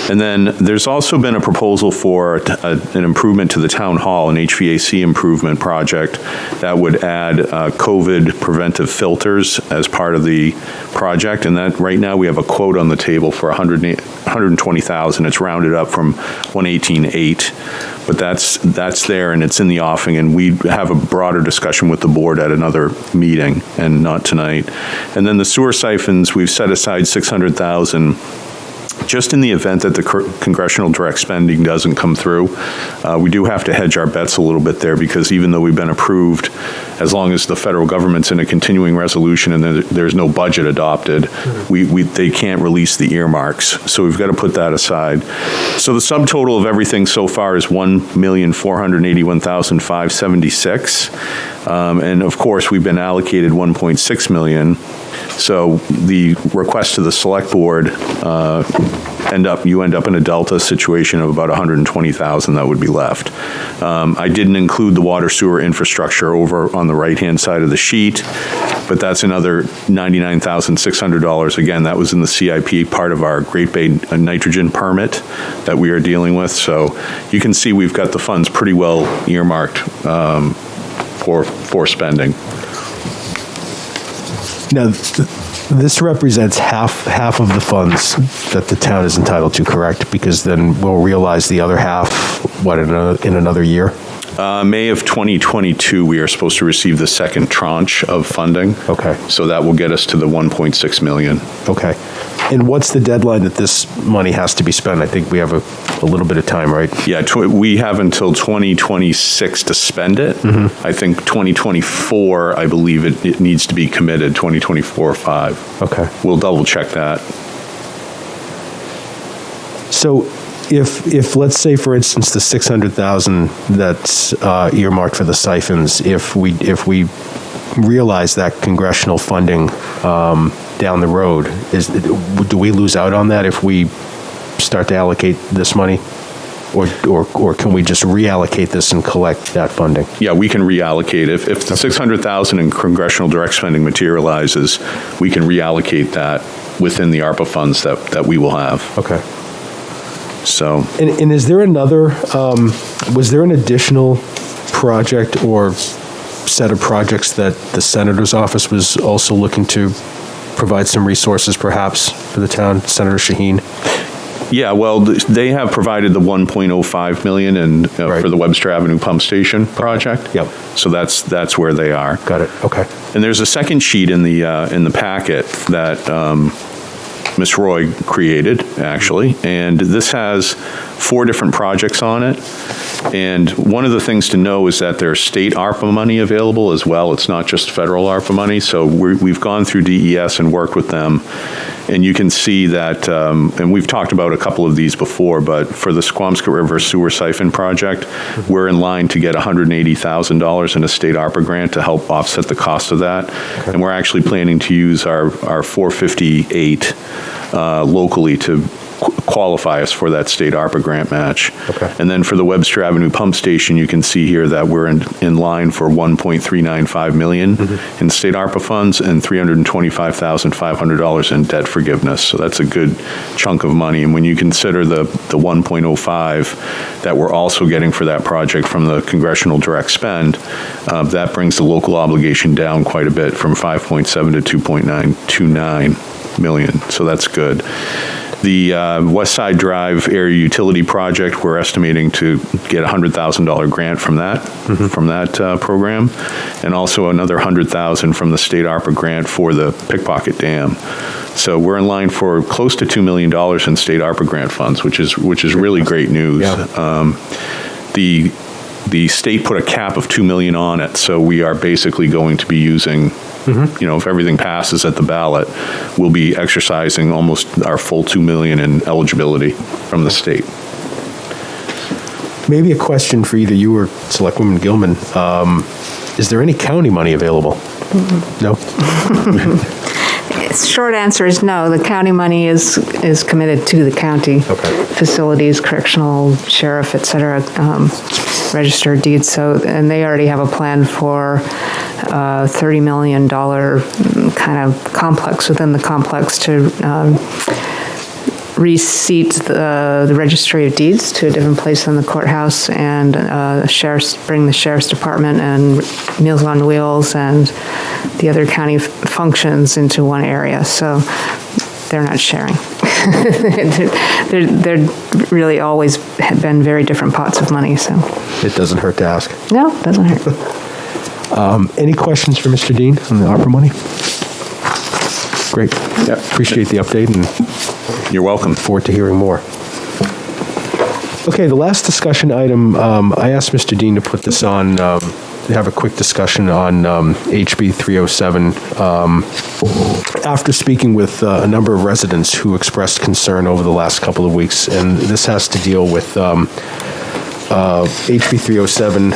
And then there's also been a proposal for an improvement to the town hall, an HVAC improvement project that would add COVID preventive filters as part of the project. And that right now we have a quote on the table for $120,000. It's rounded up from $118,800, but that's there and it's in the offing. And we have a broader discussion with the board at another meeting and not tonight. And then the sewer siphons, we've set aside $600,000 just in the event that the congressional direct spending doesn't come through. We do have to hedge our bets a little bit there, because even though we've been approved, as long as the federal government's in a continuing resolution and there's no budget adopted, they can't release the earmarks. So we've got to put that aside. So the subtotal of everything so far is $1,481,576. And of course, we've been allocated $1.6 million. So the request to the select board, you end up in a delta situation of about $120,000 that would be left. I didn't include the water sewer infrastructure over on the right-hand side of the sheet, but that's another $99,600. Again, that was in the CIP, part of our Great Bay nitrogen permit that we are dealing with. So you can see we've got the funds pretty well earmarked for spending. Now, this represents half of the funds that the town is entitled to, correct? Because then we'll realize the other half, in another year? May of 2022, we are supposed to receive the second tranche of funding. Okay. So that will get us to the $1.6 million. Okay. And what's the deadline that this money has to be spent? I think we have a little bit of time, right? Yeah, we have until 2026 to spend it. Mm-hmm. I think 2024, I believe it needs to be committed, 2024 or 5. Okay. We'll double check that. So if let's say, for instance, the $600,000 that's earmarked for the siphons, if we realize that congressional funding down the road, do we lose out on that if we start to allocate this money? Or can we just reallocate this and collect that funding? Yeah, we can reallocate. If the $600,000 in congressional direct spending materializes, we can reallocate that within the ARPA funds that we will have. Okay. So. And is there another, was there an additional project or set of projects that the Senator's office was also looking to provide some resources perhaps for the town, Senator Shaheen? Yeah, well, they have provided the $1.05 million for the Webster Avenue Pump Station project. Yep. So that's where they are. Got it. Okay. And there's a second sheet in the packet that Ms. Roy created, actually, and this has 4 different projects on it. And one of the things to know is that there's state ARPA money available as well. It's not just federal ARPA money. So we've gone through DES and worked with them. And you can see that, and we've talked about a couple of these before, but for the Squamscott River Sewer Siphon Project, we're in line to get $180,000 in a state ARPA grant to help offset the cost of that. Okay. And we're actually planning to use our 458 locally to qualify us for that state ARPA grant match. Okay. And then for the Webster Avenue Pump Station, you can see here that we're in line for $1.395 million in state ARPA funds and $325,500 in debt forgiveness. So that's a good chunk of money. And when you consider the 1.05 that we're also getting for that project from the congressional direct spend, that brings the local obligation down quite a bit from 5.7 to 2.929 million. So that's good. The West Side Drive Area Utility Project, we're estimating to get a $100,000 grant from that program, and also another $100,000 from the state ARPA grant for the Pickpocket Dam. So we're in line for close to $2 million in state ARPA grant funds, which is really great news. Yeah. The state put a cap of $2 million on it, so we are basically going to be using, if everything passes at the ballot, we'll be exercising almost our full $2 million in eligibility from the state. Maybe a question for either you or Selectwoman Gilman. Is there any county money available? No? Short answer is no. The county money is committed to the county. Okay. Facilities, correctional, sheriff, et cetera, register of deeds. So, and they already have a plan for a $30 million kind of complex within the complex to reseat the registry of deeds to a different place than the courthouse, and bring the sheriff's department and Meals on Wheels and the other county functions into one area. So they're not sharing. they're really always have been very different pots of money. So It doesn't hurt to ask. no, it doesn't hurt. Any questions for Mr. Dean on the ARPA money? Great. Appreciate the update, and You're welcome. forward to hearing more. Okay, the last discussion item, I asked Mr. Dean to put this on, to have a quick discussion on HB 307 after speaking with a number of residents who expressed concern over the last couple of weeks. And this has to deal with HB 307,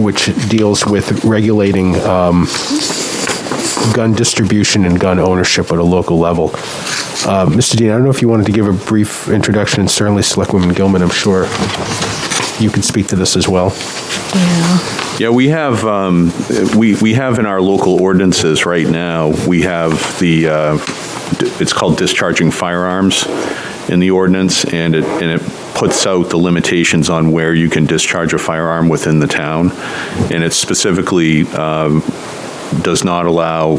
which deals with regulating gun distribution and gun ownership at a local level. Mr. Dean, I don't know if you wanted to give a brief introduction, and certainly Selectwoman Gilman, I'm sure you can speak to this as well. Yeah, we have we have in our local ordinances right now, we have it's called discharging firearms in the ordinance, and it puts out the limitations on where you can discharge a firearm within the town, and it specifically does not allow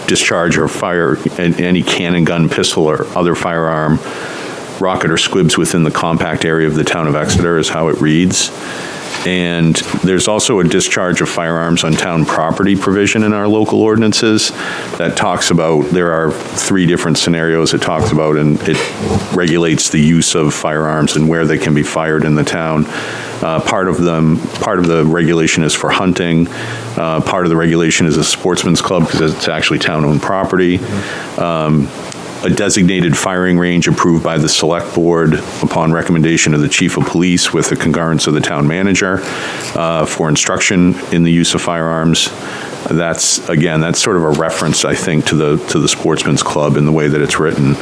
discharge or fire any cannon, gun, pistol, or other firearm, rocket, or squibs within the compact area of the town of Exeter is how it reads. And there's also a discharge of firearms on town property provision in our local ordinances that talks about, there are 3 different scenarios it talks about, and it regulates the use of firearms and where they can be fired in the town. Part of the regulation is for hunting. Part of the regulation is a sportsman's club because it's actually town-owned property. A designated firing range approved by the select board upon recommendation of the chief of police with the concurrence of the town manager for instruction in the use of firearms. That's sort of a reference, I think, to the sportsman's club in the way that it's written.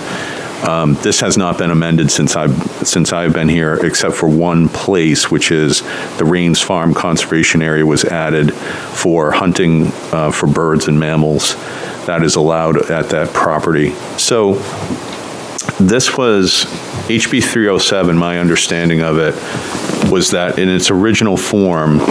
This has not been amended since I've been here, except for one place, which is the Rains Farm Conservation Area was added for hunting for birds and mammals. That is allowed at that property. So this was HB 307, my understanding of it was that in its original form,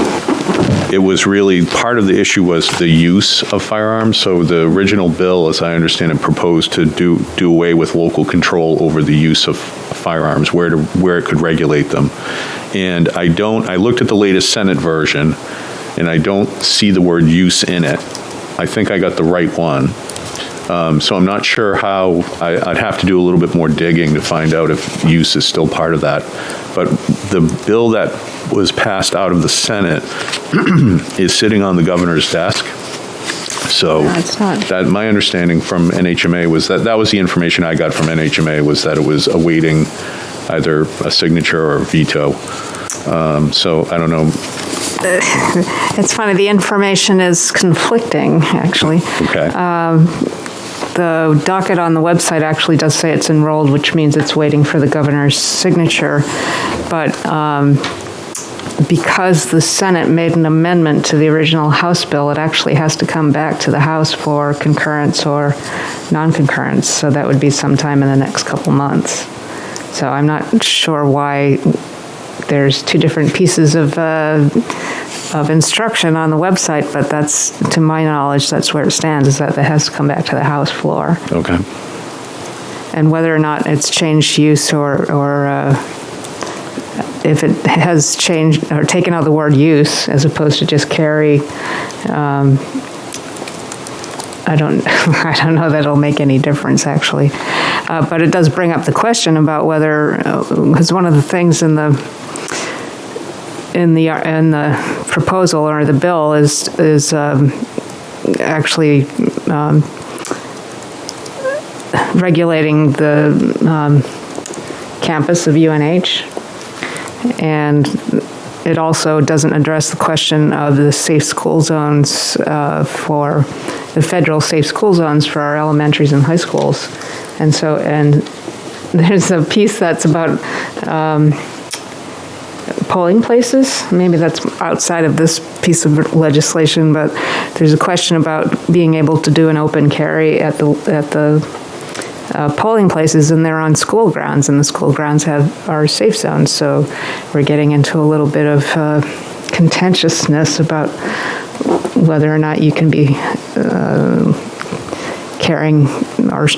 it was really, part of the issue was the use of firearms. So the original bill, as I understand it, proposed to do away with local control over the use of firearms, where it could regulate them. And I looked at the latest Senate version, and I don't see the word use in it. I think I got the right one. So I'm not sure how, I'd have to do a little bit more digging to find out if use is still part of that. But the bill that was passed out of the Senate is sitting on the governor's desk. So that my understanding from NHMA was that was the information I got from NHMA, was that it was awaiting either a signature or a veto. So I don't know. It's funny, the information is conflicting, actually. Okay. the docket on the website actually does say it's enrolled, which means it's waiting for the governor's signature. But because the Senate made an amendment to the original House bill, it actually has to come back to the House for concurrence or non-concurrence. So that would be sometime in the next couple months. So I'm not sure why there's two different pieces of instruction on the website, but that's, to my knowledge, that's where it stands, is that it has to come back to the House floor. Okay. And whether or not it's changed use or if it has changed or taken out the word use as opposed to just carry, I don't know that it'll make any difference, actually. But it does bring up the question about whether, because one of the things in the proposal or the bill is actually regulating the campus of UNH, and it also doesn't address the question of the safe school zones for the federal safe school zones for our elementaries and high schools. And so, and there's a piece that's about polling places. Maybe that's outside of this piece of legislation, but there's a question about being able to do an open carry at the polling places, and they're on school grounds, and the school grounds are safe zones. So we're getting into a little bit of contentiousness about whether or not you can be carrying or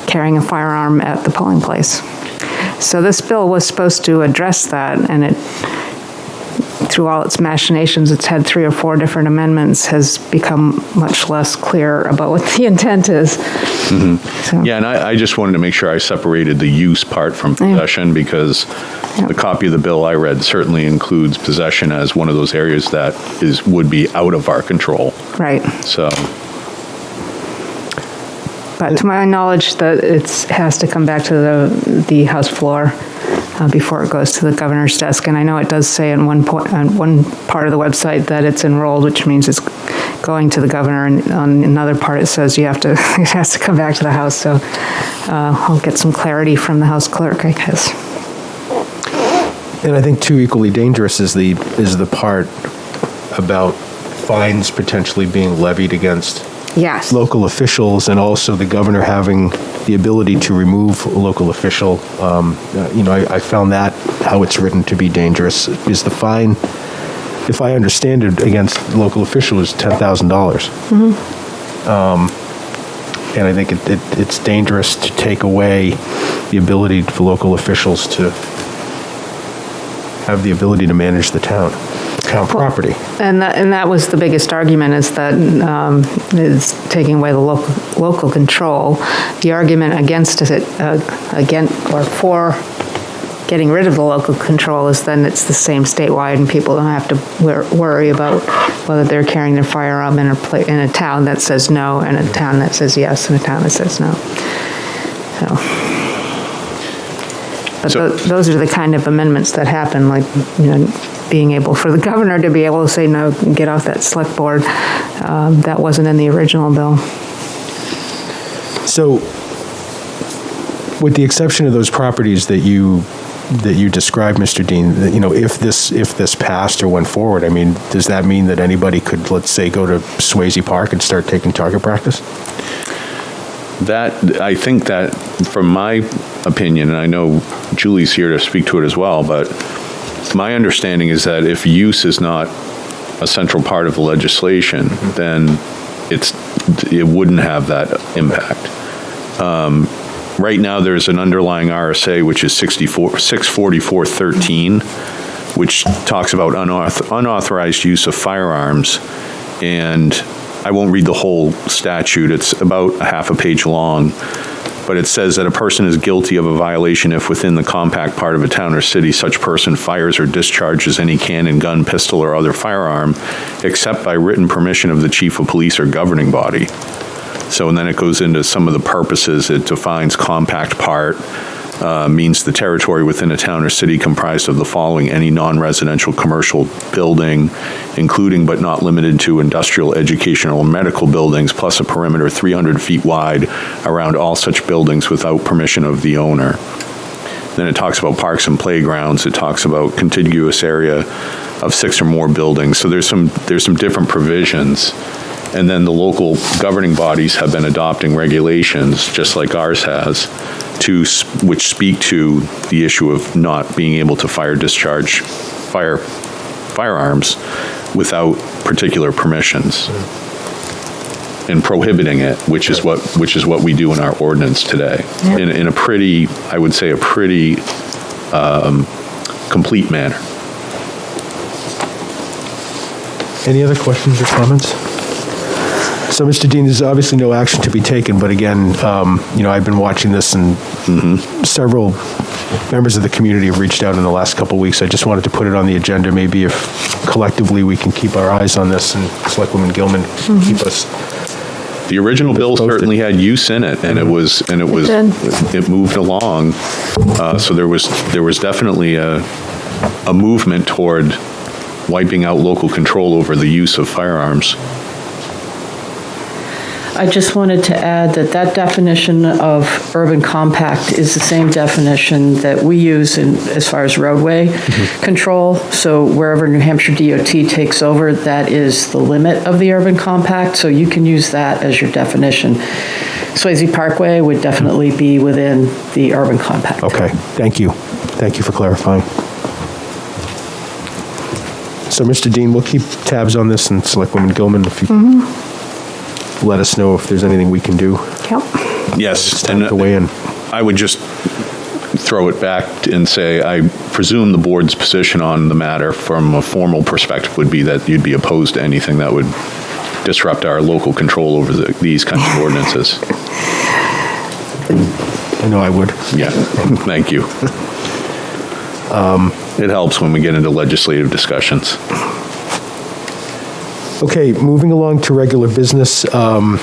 carrying a firearm at the polling place. So this bill was supposed to address that, and it, through all its machinations, it's had 3 or 4 different amendments, has become much less clear about what the intent is. Mm-hmm. So. Yeah, and I just wanted to make sure I separated the use part from possession, because the copy of the bill I read certainly includes possession as one of those areas that would be out of our control. Right. So. But to my knowledge, that it has to come back to the House floor before it goes to the governor's desk. And I know it does say on one part of the website that it's enrolled, which means it's going to the governor. And on another part, it says it has to come back to the House. So I'll get some clarity from the House clerk, I guess. And I think too equally dangerous is the part about fines potentially being levied against local officials, and also the governor having the ability to remove a local official. I found that, how it's written, to be dangerous. Is the fine, if I understand it, against local official is $10,000. Mm-hmm. And I think it's dangerous to take away the ability for local officials to have the ability to manage the town property. And that was the biggest argument, is that is taking away the local control. The argument against it, or for getting rid of the local control, is then it's the same statewide, and people don't have to worry about whether they're carrying their firearm in a town that says no, and a town that says yes, and a town that says no. But those are the kind of amendments that happen, like, being able for the governor to be able to say no, get off that select board. That wasn't in the original bill. So, with the exception of those properties that you described, Mr. Dean, if this passed or went forward, I mean, does that mean that anybody could, let's say, go to Swayze Park and start taking target practice? I think that, from my opinion, and I know Julie's here to speak to it as well, but my understanding is that if use is not a central part of the legislation, then it wouldn't have that impact. Right now, there's an underlying RSA, which is 644.13, which talks about unauthorized use of firearms, and I won't read the whole statute. It's about a half a page long, but it says that a person is guilty of a violation if within the compact part of a town or city, such person fires or discharges any cannon, gun, pistol, or other firearm, except by written permission of the chief of police or governing body. So, and then it goes into some of the purposes. It defines compact part, means the territory within a town or city comprised of the following: any non-residential commercial building, including but not limited to industrial, educational, or medical buildings, plus a perimeter 300 feet wide around all such buildings without permission of the owner. Then it talks about parks and playgrounds. It talks about contiguous area of 6 or more buildings. So there's some different provisions. And then the local governing bodies have been adopting regulations, just like ours has, which speak to the issue of not being able to firearms without particular permissions, and prohibiting it, which is what we do in our ordinance today, in a pretty, I would say, a pretty complete manner. Any other questions or comments? So, Mr. Dean, there's obviously no action to be taken, but again, I've been watching this, and several members of the community have reached out in the last couple of weeks. I just wanted to put it on the agenda, maybe if collectively we can keep our eyes on this, and Selectwoman Gilman keep us. The original bill certainly had use in it, and it moved along. So there was definitely a movement toward wiping out local control over the use of firearms. I just wanted to add that definition of urban compact is the same definition that we use as far as roadway control. So wherever New Hampshire DOT takes over, that is the limit of the urban compact. So you can use that as your definition. Swayze Parkway would definitely be within the urban compact. Okay, thank you. Thank you for clarifying. So, Mr. Dean, we'll keep tabs on this, and Selectwoman Gilman, if you let us know if there's anything we can do. Yep. Yes, and weigh in. I would just throw it back and say, I presume the board's position on the matter from a formal perspective would be that you'd be opposed to anything that would disrupt our local control over these kinds of ordinances. I know I would. Yeah, thank you. It helps when we get into legislative discussions. Okay, moving along to regular business. And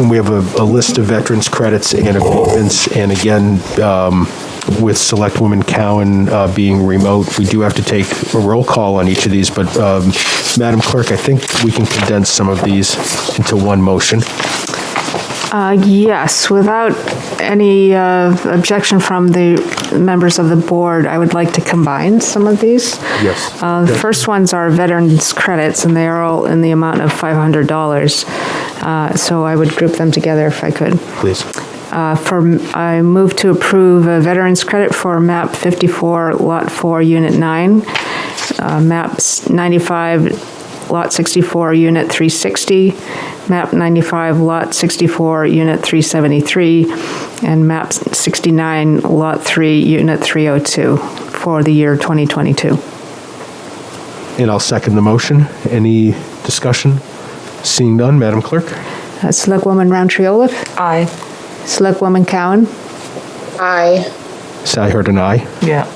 we have a list of veterans credits and abatements, and again, with Selectwoman Cowan being remote, we do have to take a roll call on each of these, but Madam Clerk, I think we can condense some of these into one motion. Yes, without any objection from the members of the board, I would like to combine some of these. Yes. The first ones are veterans credits, and they are all in the amount of $500. So I would group them together if I could. Please. I move to approve a veterans credit for MAP 54, Lot 4, Unit 9, MAP 95, Lot 64, Unit 360, MAP 95, Lot 64, Unit 373, and MAP 69, Lot 3, Unit 302 for the year 2022. And I'll second the motion. Any discussion? Seeing none, Madam Clerk? Selectwoman Roundtree Olaf? Aye. Selectwoman Cowan? Aye. So I heard an aye. Yeah.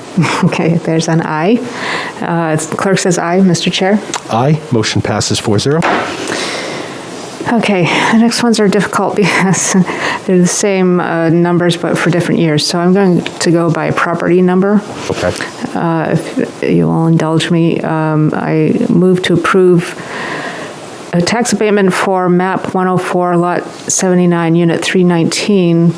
Okay, there's an aye. Clerk says aye, Mr. Chair. Aye. Motion passes 4-0. Okay, the next ones are difficult because they're the same numbers but for different years. So I'm going to go by property number. Okay. If you will indulge me, I move to approve a tax abatement for MAP 104, Lot 79, Unit 319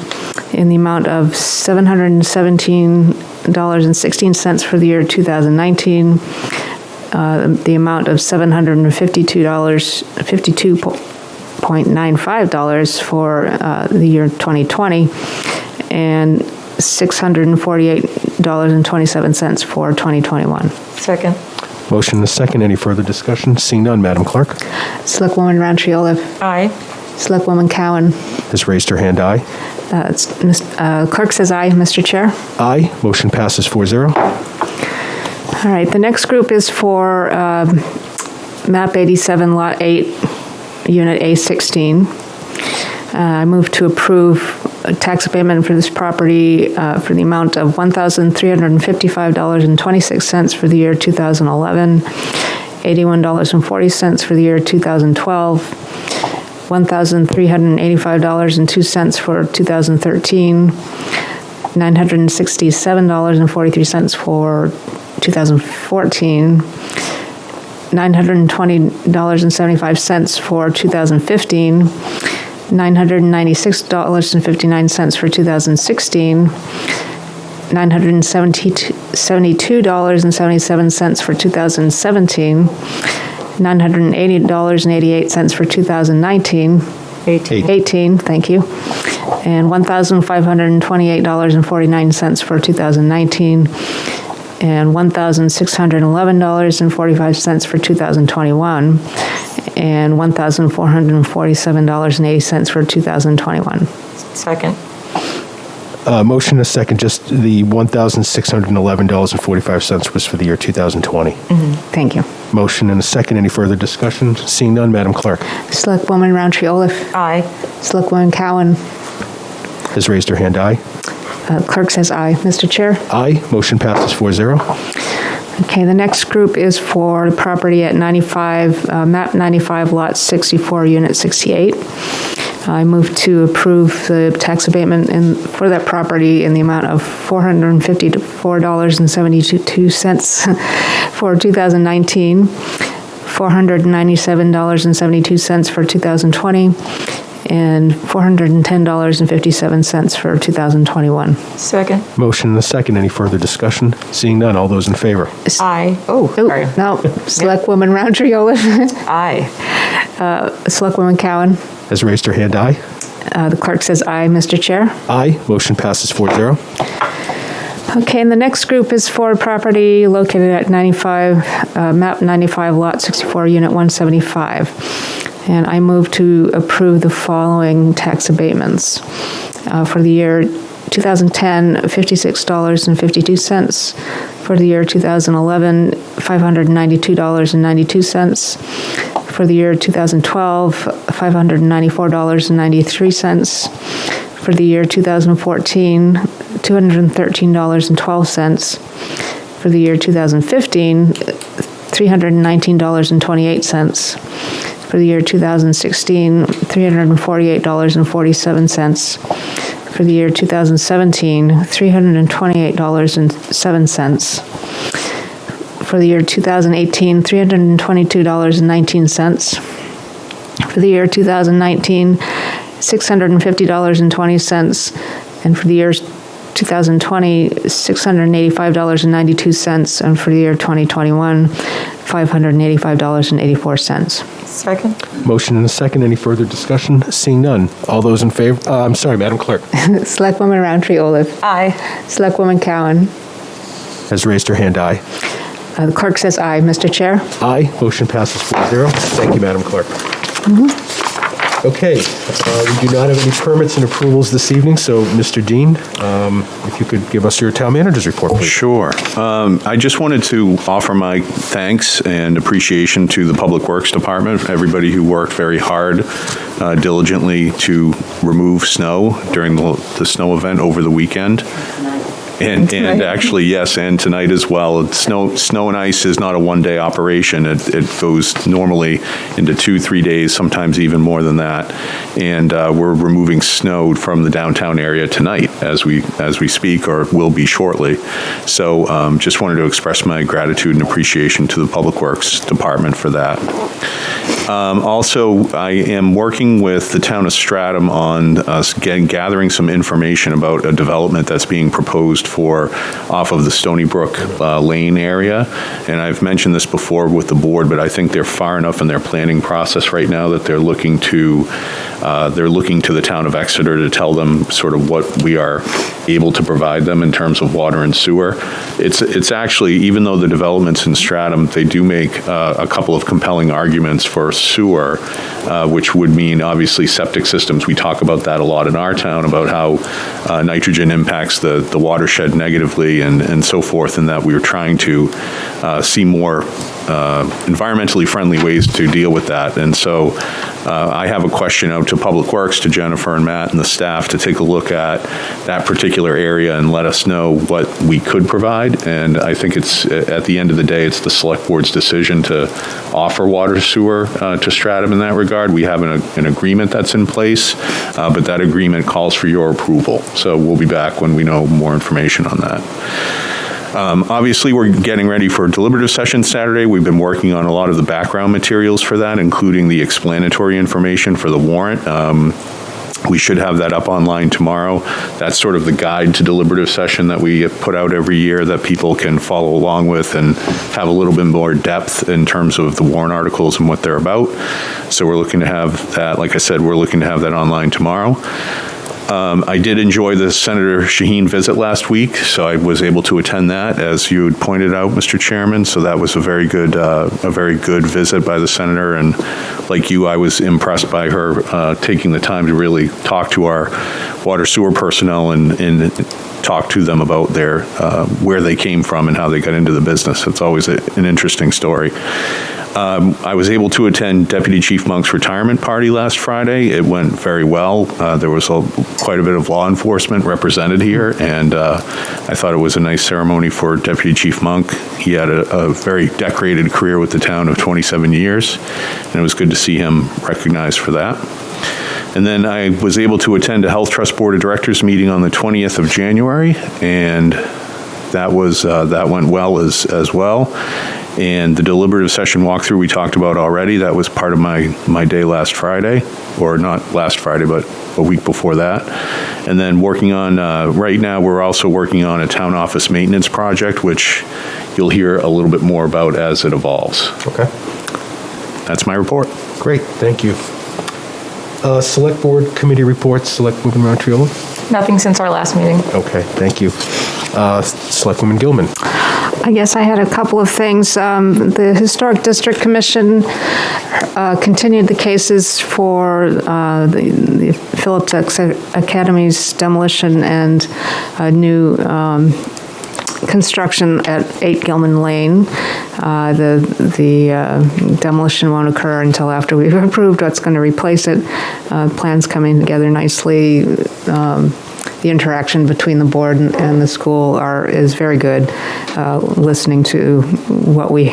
in the amount of $717.16 for the year 2019, the amount of $752.95 for the year 2020, and $648.27 for 2021. Second. Motion and a second. Any further discussion? Seeing none, Madam Clerk? Selectwoman Roundtree Olaf? Aye. Selectwoman Cowan? Has raised her hand. Aye. Clerk says aye, Mr. Chair. Aye. Motion passes 4-0. All right, the next group is for MAP 87, Lot 8, Unit A16. I move to approve a tax abatement for this property for the amount of $1,355.26 for the year 2011, $81.40 for the year 2012, $1,385.02 for 2013, $967.43 for 2014, $920.75 for 2015, $996.59 for 2016, $972.77 for 2017, $980.88 for 2019. 18, thank you. And $1,528.49 for 2019, and $1,611.45 for 2021, and $1,447.80 for 2021. Second. Motion and a second, just the $1,611.45 was for the year 2020. Thank you. Motion and a second, any further discussion? Seeing none, Madam Clerk Selectwoman Roundtree Olaf. Aye. Selectwoman Cowan. has raised her hand. Aye. Clerk says aye. Mr. Chair? Aye. Motion passes 4-0. Okay, the next group is for property at 95, map 95, lot 64, unit 68. I move to approve the tax abatement for that property in the amount of $454.72 for 2019, $497.72 for 2020, and $410.57 for 2021. Second. Motion and a second. Any further discussion? Seeing none, all those in favor? Aye. Oh, sorry. No, Selectwoman Roundtree Olaf. Aye. Selectwoman Cowan. Has raised her hand. Aye. The clerk says aye, Mr. Chair. Aye. Motion passes 4-0. Okay, and the next group is for property located at 95, map 95, lot 64, unit 175. And I move to approve the following tax abatements. For the year 2010, $56.52. For the year 2011, $592.92. For the year 2012, $594.93. For the year 2014, $213.12. For the year 2015, $319.28. For the year 2016, $348.47. For the year 2017, $328.07. For the year 2018, $322.19. For the year 2019, $650.20. And for the year 2020, $685.92. And for the year 2021, $585.84. Second. Motion and a second. Any further discussion? Seeing none. All those in favor? I'm sorry, Madam Clerk. Selectwoman Roundtree Olaf. Aye. Selectwoman Cowan. Has raised her hand. Aye. The clerk says aye, Mr. Chair. Aye. Motion passes 4-0. Thank you, Madam Clerk. Okay. We do not have any permits and approvals this evening, so Mr. Dean, if you could give us your town manager's report, please. Sure. I just wanted to offer my thanks and appreciation to the Public Works Department, everybody who worked very hard, diligently to remove snow during the snow event over the weekend. And actually, yes, and tonight as well. Snow and ice is not a one-day operation. It goes normally into 2-3 days, sometimes even more than that. And we're removing snow from the downtown area tonight as we speak, or will be shortly. So just wanted to express my gratitude and appreciation to the Public Works Department for that. Also, I am working with the town of Stratham on gathering some information about a development that's being proposed off of the Stony Brook Lane area. And I've mentioned this before with the board, but I think they're far enough in their planning process right now that they're looking to the town of Exeter to tell them sort of what we are able to provide them in terms of water and sewer. It's actually, even though the developments in Stratham, they do make a couple of compelling arguments for sewer, which would mean obviously septic systems. We talk about that a lot in our town, about how nitrogen impacts the watershed negatively and so forth, and that we were trying to see more environmentally friendly ways to deal with that. And so I have a question out to Public Works, to Jennifer and Matt and the staff, to take a look at that particular area and let us know what we could provide. And I think it's, at the end of the day, it's the Select Board's decision to offer water sewer to Stratham in that regard. We have an agreement that's in place, but that agreement calls for your approval. So we'll be back when we know more information on that. Obviously, we're getting ready for a deliberative session Saturday. We've been working on a lot of the background materials for that, including the explanatory information for the warrant. We should have that up online tomorrow. That's sort of the guide to deliberative session that we put out every year that people can follow along with and have a little bit more depth in terms of the warrant articles and what they're about. So we're looking to have that, like I said, we're looking to have that online tomorrow. I did enjoy the Senator Shaheen visit last week, so I was able to attend that, as you had pointed out, Mr. Chairman. So that was a very good visit by the senator. And like you, I was impressed by her taking the time to really talk to our water sewer personnel and talk to them about their where they came from and how they got into the business. It's always an interesting story. I was able to attend Deputy Chief Monk's retirement party last Friday. It went very well. There was quite a bit of law enforcement represented here, and I thought it was a nice ceremony for Deputy Chief Monk. He had a very decorated career with the town of 27 years, and it was good to see him recognized for that. And then I was able to attend a Health Trust Board of Directors meeting on the 20th of January, and that went well as well. And the deliberative session walkthrough we talked about already, that was part of my day last Friday, or not last Friday, but a week before that. And then working on, right now, we're also working on a town office maintenance project, which you'll hear a little bit more about as it evolves. Okay. That's my report. Great, thank you. Select Board Committee reports, Selectwoman Montreal. Nothing since our last meeting. Okay, thank you. Selectwoman Gilman. I guess I had a couple of things. The Historic District Commission continued the cases for the Phillips Academy's demolition and new construction at 8 Gilman Lane. The demolition won't occur until after we've approved what's going to replace it. Plans coming together nicely. The interaction between the board and the school is very good. Listening to what we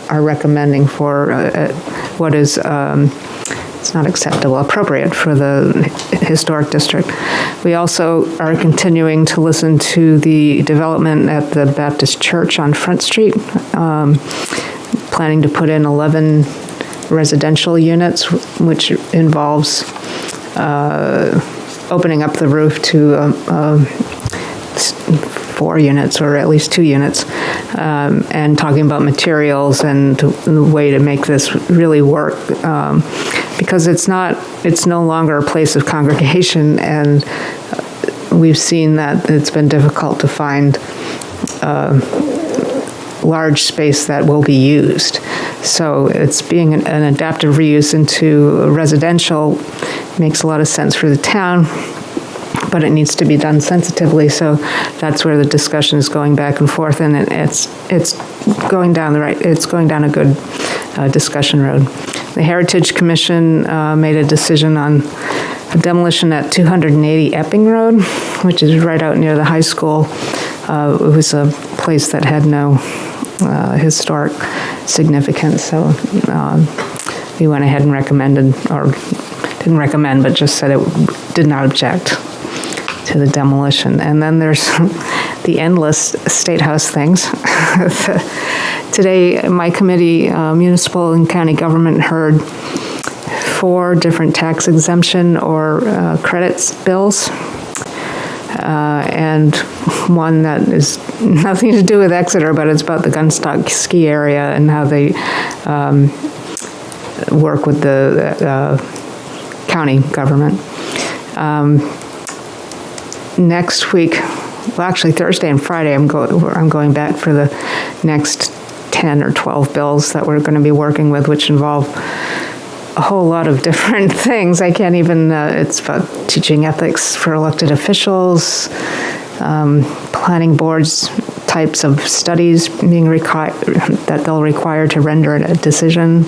are recommending for what is it's not acceptable, appropriate for the historic district. We also are continuing to listen to the development at the Baptist Church on Front Street, planning to put in 11 residential units, which involves opening up the roof to 4 units, or at least 2 units, and talking about materials and the way to make this really work, because it's no longer a place of congregation, and we've seen that it's been difficult to find large space that will be used. So it's being an adaptive reuse into residential makes a lot of sense for the town, but it needs to be done sensitively. So that's where the discussion is going back and forth, and it's going down a good discussion road. The Heritage Commission made a decision on a demolition at 280 Epping Road, which is right out near the high school. It was a place that had no historic significance, so we went ahead and recommended, or didn't recommend, but just said it did not object to the demolition. And then there's the endless State House things. Today, my committee, municipal and county government, heard 4 different tax exemption or credits bills, and one that is nothing to do with Exeter, but it's about the Gunstock ski area and how they work with the county government. Next week, well, actually Thursday and Friday, I'm going back for the next 10 or 12 bills that we're going to be working with, which involve a whole lot of different things. I can't even, it's about teaching ethics for elected officials, planning boards types of studies being that they'll require to render a decision,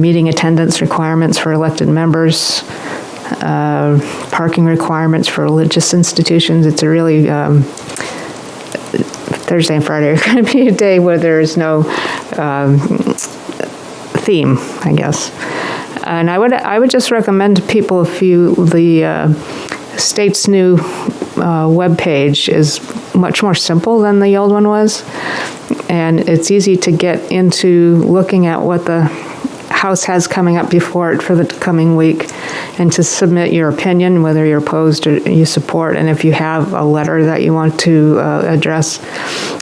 meeting attendance requirements for elected members, parking requirements for religious institutions. It's a really, Thursday and Friday are going to be a day where there is no theme, I guess. And I would just recommend to people the state's new webpage is much more simple than the old one was, and it's easy to get into looking at what the House has coming up before it for the coming week, and to submit your opinion, whether you're opposed or you support, and if you have a letter that you want to address,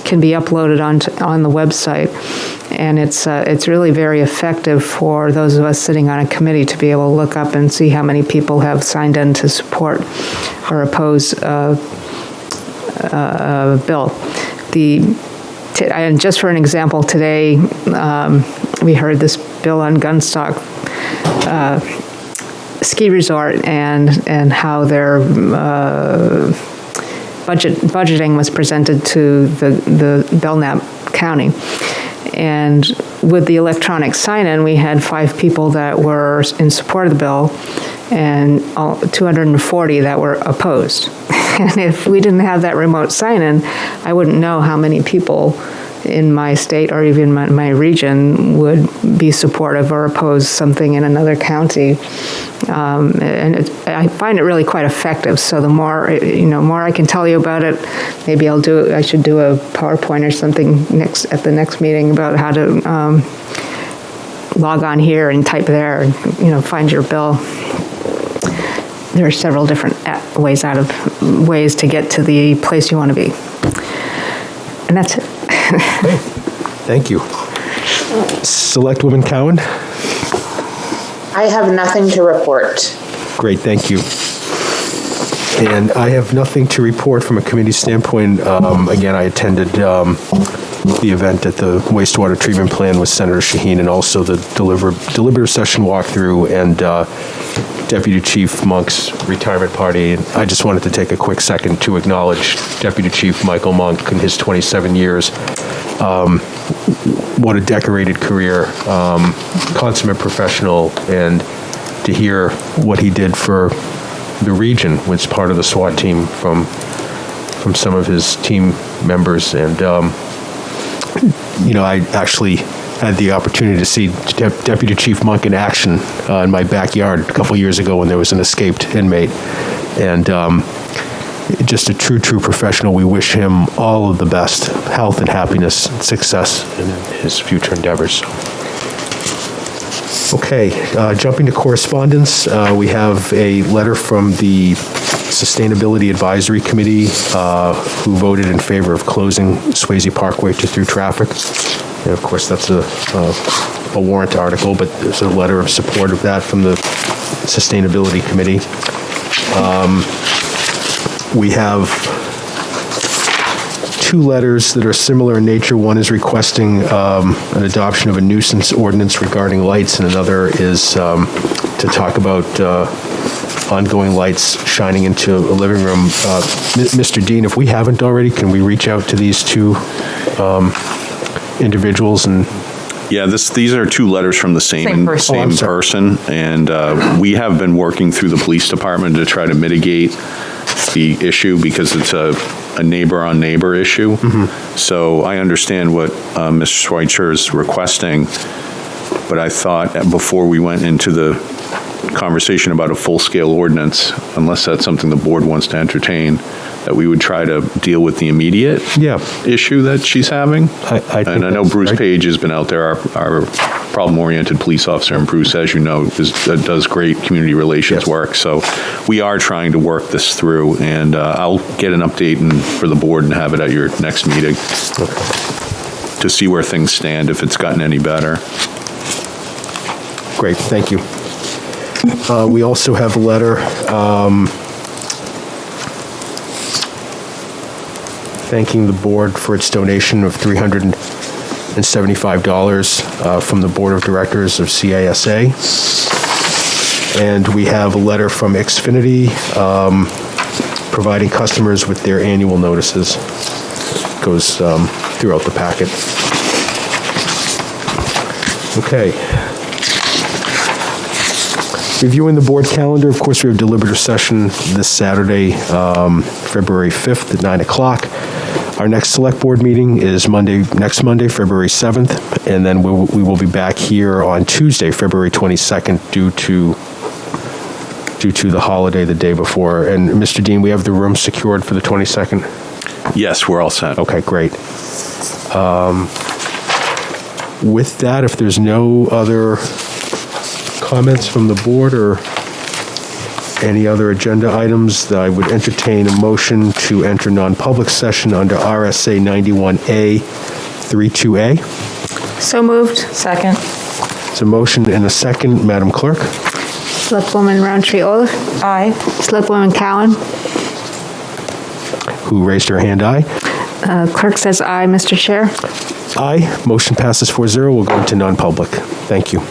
can be uploaded on the website. And it's really very effective for those of us sitting on a committee to be able to look up and see how many people have signed in to support or oppose a bill. And just for an example, today we heard this bill on Gunstock ski resort and how their budgeting was presented to the Belknap County. And with the electronic sign-in, we had 5 people that were in support of the bill and 240 that were opposed. And if we didn't have that remote sign-in, I wouldn't know how many people in my state or even my region would be supportive or oppose something in another county. And I find it really quite effective. So the more I can tell you about it, maybe I should do a PowerPoint or something at the next meeting about how to log on here and type there and find your bill. There are several different ways to get to the place you want to be. And that's it. Okay. Thank you. Selectwoman Cowan? I have nothing to report. Great, thank you. And I have nothing to report from a committee standpoint. Again, I attended the event at the wastewater treatment plant with Senator Shaheen, and also the deliberative session walkthrough and Deputy Chief Monk's retirement party. And I just wanted to take a quick second to acknowledge Deputy Chief Michael Monk and his 27 years. What a decorated career, consummate professional, and to hear what he did for the region was part of the SWAT team from some of his team members. And I actually had the opportunity to see Deputy Chief Monk in action in my backyard a couple years ago when there was an escaped inmate. And just a true professional. We wish him all of the best, health and happiness and success in his future endeavors. Okay, jumping to correspondence, we have a letter from the Sustainability Advisory Committee who voted in favor of closing Swayze Parkway to through traffic. And of course, that's a warrant article, but there's a letter of support of that from the Sustainability Committee. We have 2 letters that are similar in nature. One is requesting an adoption of a nuisance ordinance regarding lights, and another is to talk about ongoing lights shining into a living room. Mr. Dean, if we haven't already, can we reach out to these 2 individuals? And yeah, these are 2 letters from the same person, and we have been working through the police department to try to mitigate the issue because it's a neighbor-on-neighbor issue. Mm-hmm. So I understand what Mr. Schweitzer is requesting, but I thought before we went into the conversation about a full-scale ordinance, unless that's something the board wants to entertain, that we would try to deal with the immediate issue that she's having. I know Bruce Page has been out there, our problem-oriented police officer, and Bruce, as you know, does great community relations work. So we are trying to work this through, and I'll get an update for the board and have it at your next meeting to see where things stand, if it's gotten any better. Great, thank you. We also have a letter thanking the board for its donation of $375 from the Board of Directors of CASA. And we have a letter from Xfinity providing customers with their annual notices. goes throughout the packet. Okay. Reviewing the board calendar, of course, we have deliberative session this Saturday, February 5th at 9 o'clock. Our next select board meeting is next Monday, February 7th, and then we will be back here on Tuesday, February 22nd, due to the holiday the day before. And Mr. Dean, we have the room secured for the 22nd? Yes, we're all set. Okay, great. With that, if there's no other comments from the board or any other agenda items, I would entertain a motion to enter non-public session under RSA 91A 32A. So moved. Second. It's a motion and a second. Madam Clerk? Selectwoman Roundtree Olaf. Aye. Selectwoman Cowan. Who raised her hand? Aye. Clerk says aye, Mr. Chair. Aye. Motion passes 4-0. We'll go into non-public. Thank you.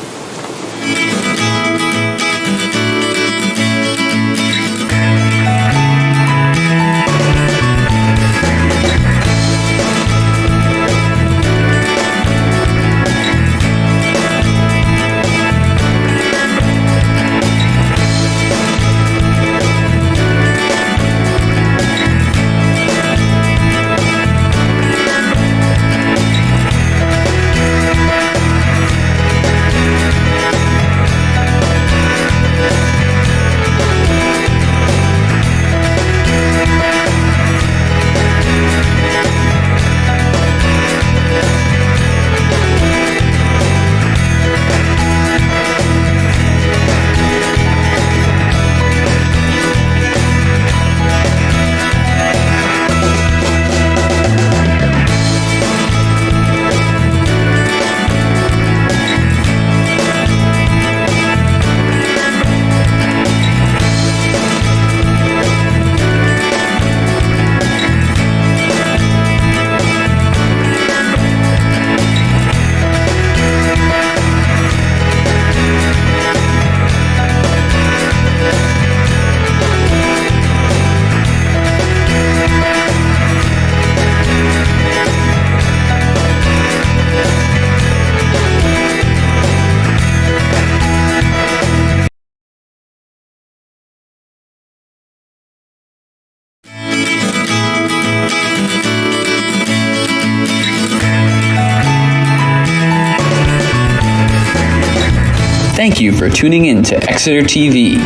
Thank you for tuning in to Exeter TV.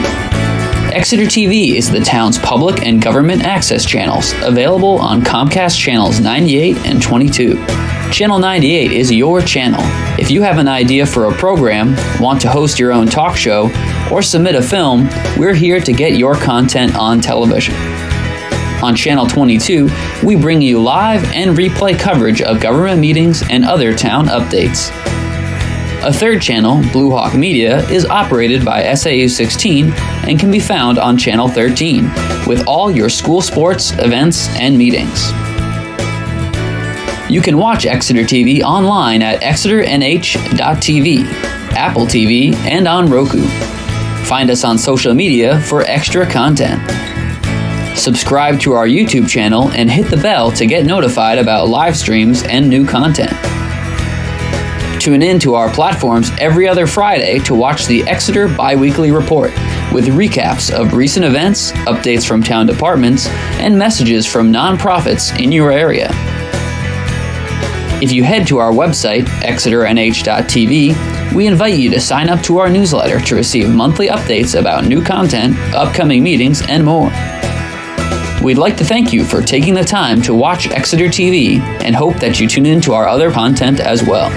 Exeter TV is the town's public and government access channels, available on Comcast channels 98 and 22. Channel 98 is your channel. If you have an idea for a program, want to host your own talk show, or submit a film, we're here to get your content on television. On Channel 22, we bring you live and replay coverage of government meetings and other town updates. A third channel, Blue Hawk Media, is operated by SAU 16 and can be found on Channel 13, with all your school sports, events, and meetings. You can watch Exeter TV online at exeternh.tv, Apple TV, and on Roku. Find us on social media for extra content. Subscribe to our YouTube channel and hit the bell to get notified about live streams and new content. Tune in to our platforms every other Friday to watch the Exeter Bi-Weekly Report, with recaps of recent events, updates from town departments, and messages from nonprofits in your area. If you head to our website, exeternh.tv, we invite you to sign up to our newsletter to receive monthly updates about new content, upcoming meetings, and more. We'd like to thank you for taking the time to watch Exeter TV and hope that you tune in to our other content as well.